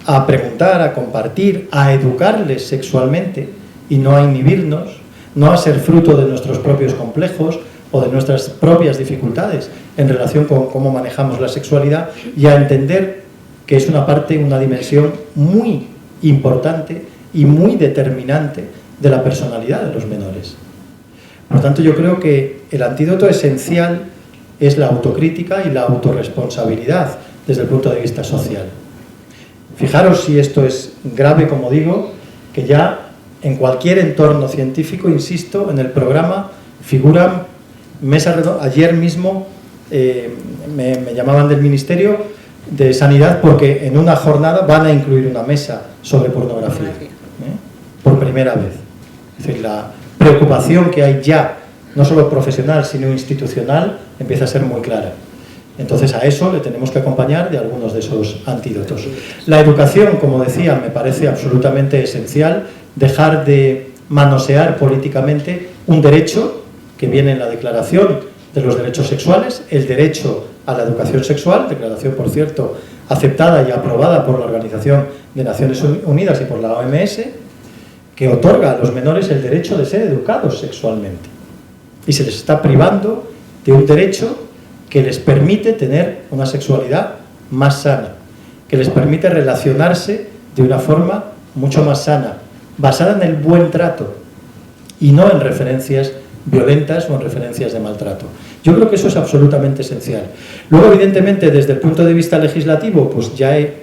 a preguntar, a compartir, a educarles sexualmente y no a inhibirnos, no a ser fruto de nuestros propios complejos o de nuestras propias dificultades en relación con cómo manejamos la sexualidad, y a entender que es una parte, una dimensión muy importante y muy determinante de la personalidad de los menores. Por tanto, yo creo que el antídoto esencial es la autocrítica y la autorresponsabilidad desde el punto de vista social. Fijaros si esto es grave, como digo, que ya en cualquier entorno científico, insisto, en el programa figuran mesas redondas. Ayer mismo me llamaban del Ministerio de Sanidad porque en una jornada van a incluir una mesa sobre pornografía, por primera vez. Es decir, la preocupación que hay ya, no solo profesional, sino institucional, empieza a ser muy clara. Entonces a eso le tenemos que acompañar de algunos de esos antídotos. La educación, como decía, me parece absolutamente esencial. Dejar de manosear políticamente un derecho que viene en la Declaración de los Derechos Sexuales, el derecho a la educación sexual, declaración, por cierto, aceptada y aprobada por la Organización de Naciones Unidas y por la OMS, que otorga a los menores el derecho de ser educados sexualmente. Y se les está privando de un derecho que les permite tener una sexualidad más sana, que les permite relacionarse de una forma mucho más sana, basada en el buen trato y no en referencias violentas o en referencias de maltrato. Yo creo que eso es absolutamente esencial. Luego, evidentemente, desde el punto de vista legislativo, pues ya he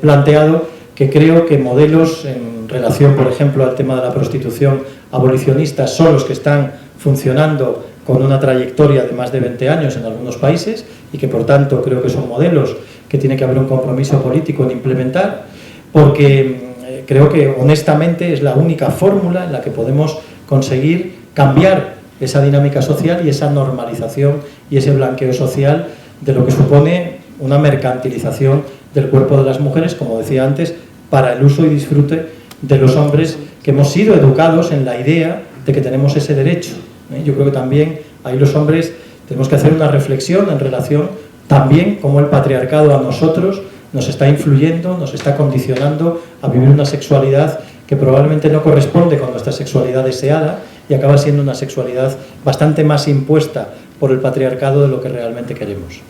planteado que creo que modelos en relación, por ejemplo, al tema de la prostitución abolicionista son los que están funcionando con una trayectoria de más de 20 años en algunos países y que, por tanto, creo que son modelos que tiene que haber un compromiso político en implementar, porque creo que, honestamente, es la única fórmula en la que podemos conseguir cambiar esa dinámica social y esa normalización y ese blanqueo social de lo que supone una mercantilización del cuerpo de las mujeres, como decía antes, para el uso y disfrute de los hombres que hemos sido educados en la idea de que tenemos ese derecho. Yo creo que también ahí los hombres tenemos que hacer una reflexión en relación también cómo el patriarcado a nosotros nos está influyendo, nos está condicionando a vivir una sexualidad que probablemente no corresponde con nuestra sexualidad deseada y acaba siendo una sexualidad bastante más impuesta por el patriarcado de lo que realmente queremos.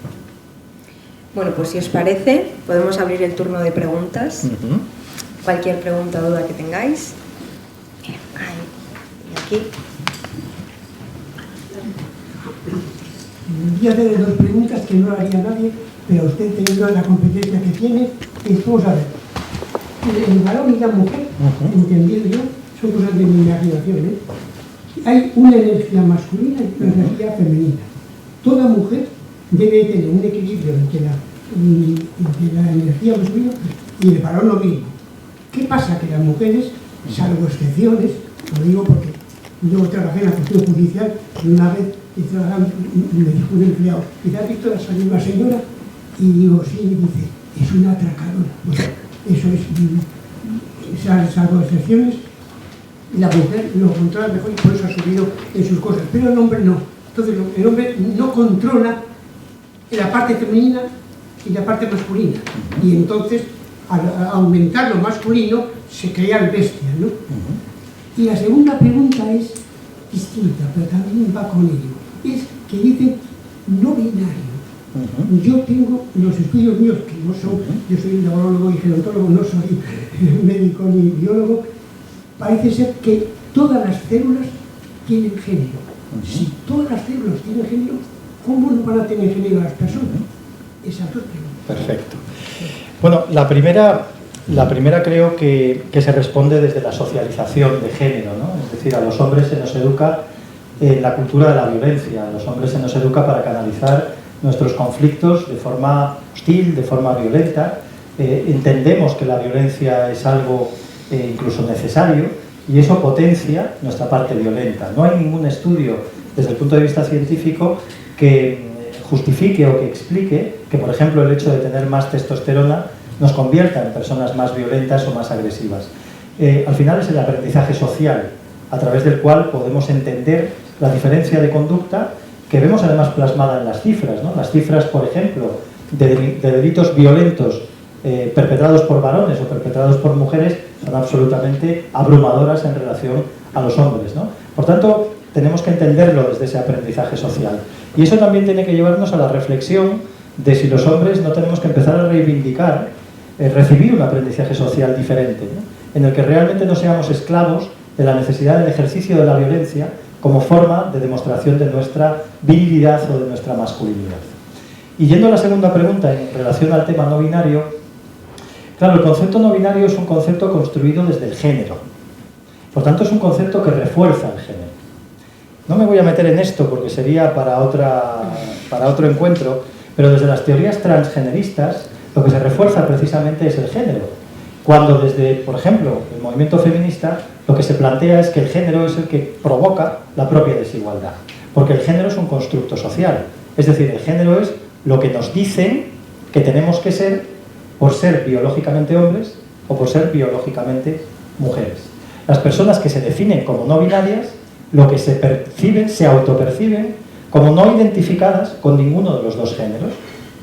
Bueno, pues si os parece, podemos abrir el turno de preguntas. Cualquier pregunta o duda que tengáis. Ahí, y aquí. Voy a hacer dos preguntas que no haría nadie, pero usted, teniendo la competencia que tiene, vamos a ver. El varón y la mujer, entendiendo yo, son cosas de mi imaginación, ¿eh? Hay una energía masculina y una energía femenina. Toda mujer debe tener un equilibrio entre la energía masculina y el varón lo mismo. ¿Qué pasa? Que las mujeres, salvo excepciones, lo digo porque yo trabajé en la cuestión judicial y una vez me dijo un empleado, ¿te has visto salir una señora? Y digo, sí, y dice, es una atracadora. Bueno, eso es, salvo excepciones, la mujer lo controla mejor y por eso ha subido en sus cosas, pero el hombre no. Entonces el hombre no controla la parte femenina y la parte masculina, y entonces al aumentar lo masculino se crean bestias, ¿no? Y la segunda pregunta es distinta, pero también va con ello. Es que dicen no binario. Yo tengo los estudios míos, que no son, yo soy neurólogo y gerontólogo, no soy médico ni biólogo. Parece ser que todas las células tienen género. Si todas las células tienen género, ¿cómo no van a tener género las personas? Esas dos preguntas. Perfecto. Bueno, la primera creo que se responde desde la socialización de género, ¿no? Es decir, a los hombres se nos educa en la cultura de la violencia, a los hombres se nos educa para canalizar nuestros conflictos de forma hostil, de forma violenta. Entendemos que la violencia es algo incluso necesario y eso potencia nuestra parte violenta. No hay ningún estudio desde el punto de vista científico que justifique o que explique que, por ejemplo, el hecho de tener más testosterona nos convierta en personas más violentas o más agresivas. Al final es el aprendizaje social, a través del cual podemos entender la diferencia de conducta que vemos además plasmada en las cifras, ¿no? Las cifras, por ejemplo, de delitos violentos perpetrados por varones o perpetrados por mujeres son absolutamente abrumadoras en relación a los hombres, ¿no? Por tanto, tenemos que entenderlo desde ese aprendizaje social. Y eso también tiene que llevarnos a la reflexión de si los hombres no tenemos que empezar a reivindicar, recibir un aprendizaje social diferente, ¿no? En el que realmente no seamos esclavos de la necesidad del ejercicio de la violencia como forma de demostración de nuestra virilidad o de nuestra masculinidad. Y yendo a la segunda pregunta en relación al tema no binario, claro, el concepto no binario es un concepto construido desde el género. Por tanto, es un concepto que refuerza el género. No me voy a meter en esto porque sería para otro encuentro, pero desde las teorías transgeneristas lo que se refuerza precisamente es el género. Cuando desde, por ejemplo, el movimiento feminista, lo que se plantea es que el género es el que provoca la propia desigualdad. Porque el género es un constructo social. Es decir, el género es lo que nos dicen que tenemos que ser por ser biológicamente hombres o por ser biológicamente mujeres. Las personas que se definen como no binarias, lo que se perciben, se autoperciben como no identificadas con ninguno de los dos géneros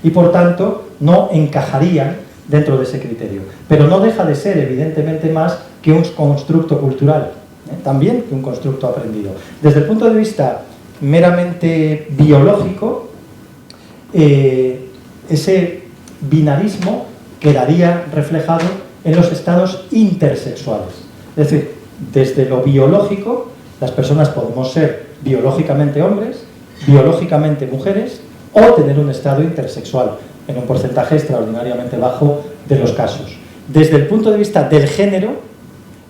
y por tanto no encajarían dentro de ese criterio. Pero no deja de ser evidentemente más que un constructo cultural, también que un constructo aprendido. Desde el punto de vista meramente biológico, ese binarismo quedaría reflejado en los estados intersexuales. Es decir, desde lo biológico, las personas podemos ser biológicamente hombres, biológicamente mujeres o tener un estado intersexual en un porcentaje extraordinariamente bajo de los casos. Desde el punto de vista del género,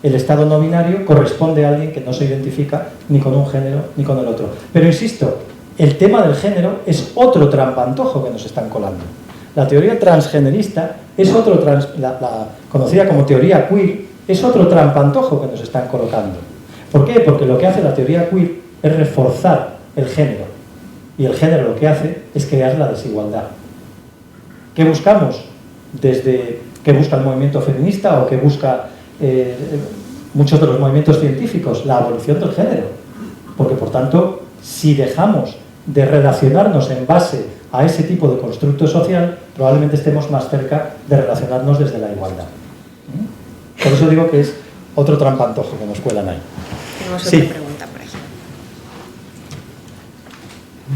el estado no binario corresponde a alguien que no se identifica ni con un género ni con el otro. Pero insisto, el tema del género es otro trampantojo que nos están colando. La teoría transgenerista es otro, la conocida como teoría queer, es otro trampantojo que nos están colocando. ¿Por qué? Porque lo que hace la teoría queer es reforzar el género. Y el género lo que hace es crear la desigualdad. ¿Qué buscamos? Desde qué busca el movimiento feminista o qué busca muchos de los movimientos científicos, la abolición del género. Porque, por tanto, si dejamos de relacionarnos en base a ese tipo de constructo social, probablemente estemos más cerca de relacionarnos desde la igualdad. Por eso digo que es otro trampantojo que nos cuelan ahí. Tenemos Sí. otra pregunta por ahí.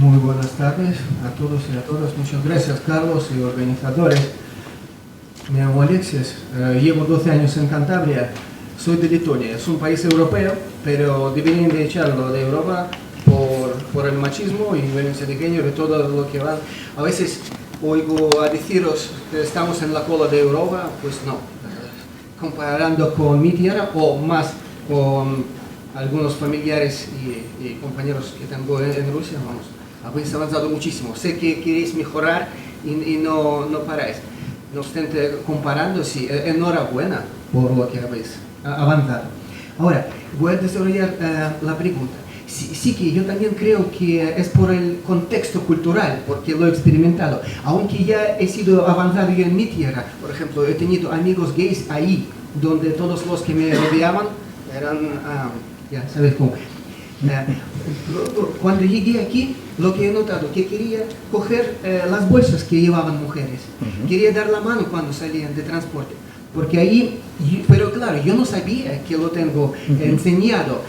Muy buenas tardes a todos y a todas. Muchas gracias, Carlos y organizadores. Me llamo Alexis, llevo 12 años en Cantabria, soy de Letonia. Es un país europeo, pero deberían de echarlo de Europa por el machismo y violencia de género y todo lo que va. A veces oigo a deciros que estamos en la cola de Europa, pues no. Comparando con mi tierra o más con algunos familiares y compañeros que tengo en Rusia, vamos, habéis avanzado muchísimo. Sé que queréis mejorar y no paráis. No obstante, comparando, sí, enhorabuena por lo que habéis avanzado. Ahora, voy a desarrollar la pregunta. Sí que yo también creo que es por el contexto cultural, porque lo he experimentado. Aunque ya he sido avanzado yo en mi tierra, por ejemplo, he tenido amigos gays ahí, donde todos los que me rodeaban eran, ya sabes cómo. Cuando llegué aquí, lo que he notado, que quería coger las bolsas que llevaban mujeres. Quería dar la mano cuando salían de transporte. Porque ahí, pero claro, yo no sabía que lo tengo enseñado.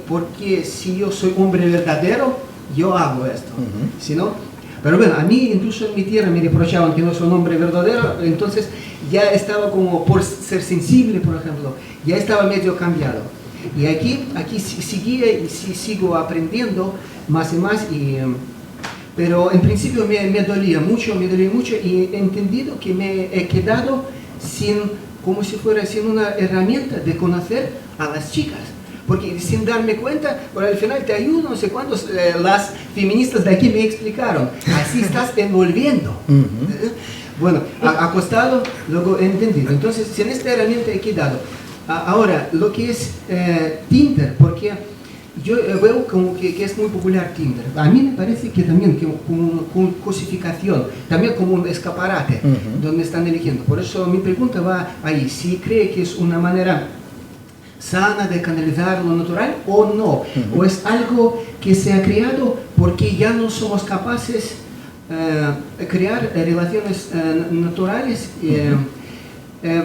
Porque si yo soy hombre verdadero, yo hago esto. Si no, pero bueno, a mí incluso en mi tierra me reprochaban que no soy un hombre verdadero, entonces ya estaba como por ser sensible, por ejemplo, ya estaba medio cambiado. Y aquí seguía y sigo aprendiendo más y más, pero en principio me dolía mucho y he entendido que me he quedado como si fuera sin una herramienta de conocer a las chicas. Porque sin darme cuenta, por al final te ayudo, no sé cuántos, las feministas de aquí me explicaron, así estás envolviendo. Bueno, acostado, luego he entendido. Entonces, sin esta herramienta he quedado. Ahora, lo que es Tinder, porque yo veo como que es muy popular Tinder. A mí me parece que también como cosificación, también como un escaparate donde están eligiendo. Por eso mi pregunta va ahí, si cree que es una manera sana de canalizar lo natural o no, o es algo que se ha creado porque ya no somos capaces de crear relaciones naturales,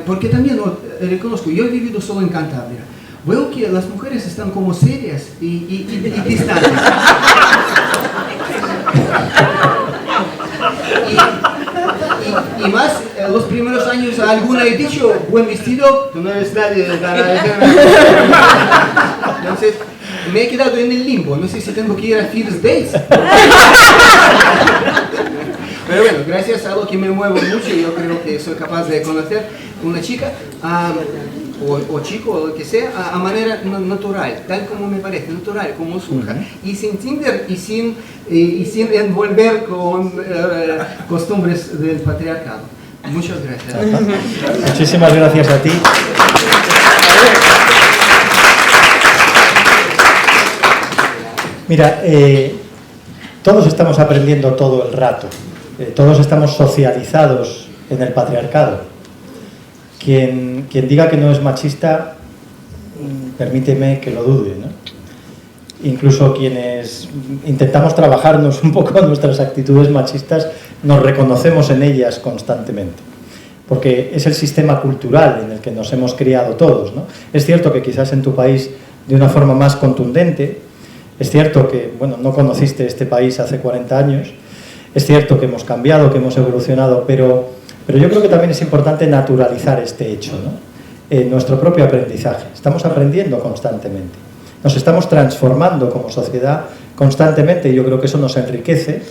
porque también reconozco, yo he vivido solo en Cantabria, veo que las mujeres están como serias y distantes. Y más, los primeros años alguna he dicho, buen vestido, tú no eres nadie. Entonces, me he quedado en el limbo, no sé si tengo que ir a first dates. Pero bueno, gracias a lo que me muevo mucho, yo creo que soy capaz de conocer una chica, o chico, o lo que sea, a manera natural, tal como me parece, natural, como surja, y sin Tinder y sin envolver con costumbres del patriarcado. Muchas gracias. Muchísimas gracias a ti. Mira, todos estamos aprendiendo todo el rato, todos estamos socializados en el patriarcado. Quien diga que no es machista, permíteme que lo dude, ¿no? Incluso quienes intentamos trabajarnos un poco en nuestras actitudes machistas, nos reconocemos en ellas constantemente, porque es el sistema cultural en el que nos hemos criado todos, ¿no? Es cierto que quizás en tu país de una forma más contundente, es cierto que, bueno, no conociste este país hace 40 años, es cierto que hemos cambiado, que hemos evolucionado, pero yo creo que también es importante naturalizar este hecho, ¿no? Nuestro propio aprendizaje. Estamos aprendiendo constantemente. Nos estamos transformando como sociedad constantemente y yo creo que eso nos enriquece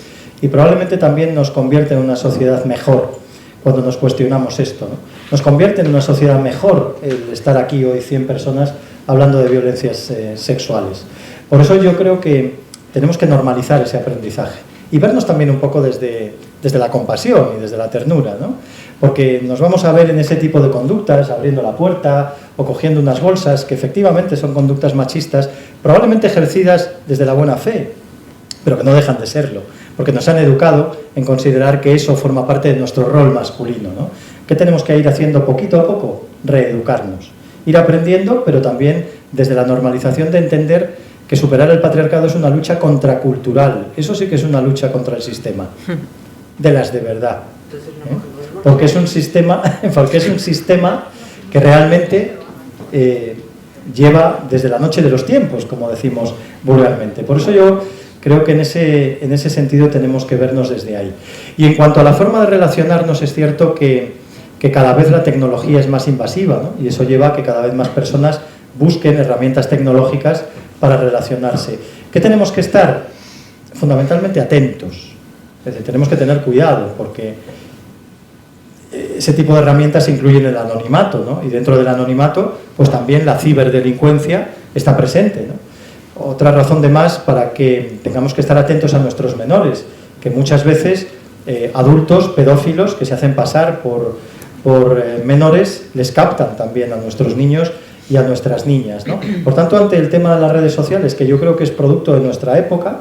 y probablemente también nos convierte en una sociedad mejor cuando nos cuestionamos esto, ¿no? Nos convierte en una sociedad mejor el estar aquí hoy 100 personas hablando de violencias sexuales. Por eso yo creo que tenemos que normalizar ese aprendizaje y vernos también un poco desde la compasión y desde la ternura, ¿no? Porque nos vamos a ver en ese tipo de conductas, abriendo la puerta o cogiendo unas bolsas, que efectivamente son conductas machistas, probablemente ejercidas desde la buena fe, pero que no dejan de serlo, porque nos han educado en considerar que eso forma parte de nuestro rol masculino, ¿no? ¿Qué tenemos que ir haciendo poquito a poco? Reeducarnos, ir aprendiendo, pero también desde la normalización de entender que superar el patriarcado es una lucha contracultural, eso sí que es una lucha contra el sistema, de las de verdad, porque es un sistema que realmente lleva desde la noche de los tiempos, como decimos vulgarmente. Por eso yo creo que en ese sentido tenemos que vernos desde ahí. Y en cuanto a la forma de relacionarnos, es cierto que cada vez la tecnología es más invasiva, ¿no? Y eso lleva a que cada vez más personas busquen herramientas tecnológicas para relacionarse. ¿Qué tenemos que estar? Fundamentalmente atentos. Es decir, tenemos que tener cuidado porque ese tipo de herramientas incluyen el anonimato, ¿no? Y dentro del anonimato, pues también la ciberdelincuencia está presente, ¿no? Otra razón de más para que tengamos que estar atentos a nuestros menores, que muchas veces adultos pedófilos que se hacen pasar por menores les captan también a nuestros niños y a nuestras niñas, ¿no? Por tanto, ante el tema de las redes sociales, que yo creo que es producto de nuestra época,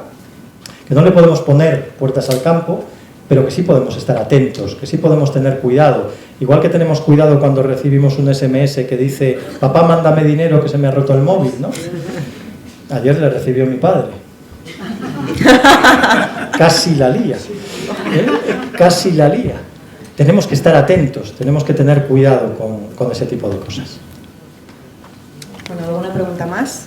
que no le podemos poner puertas al campo, pero que sí podemos estar atentos, que sí podemos tener cuidado. Igual que tenemos cuidado cuando recibimos un SMS que dice papá, mándame dinero que se me ha roto el móvil, ¿no? Ayer le recibió mi padre. Casi la lía. Casi la lía. Tenemos que estar atentos, tenemos que tener cuidado con ese tipo de cosas. Bueno, ¿alguna pregunta más?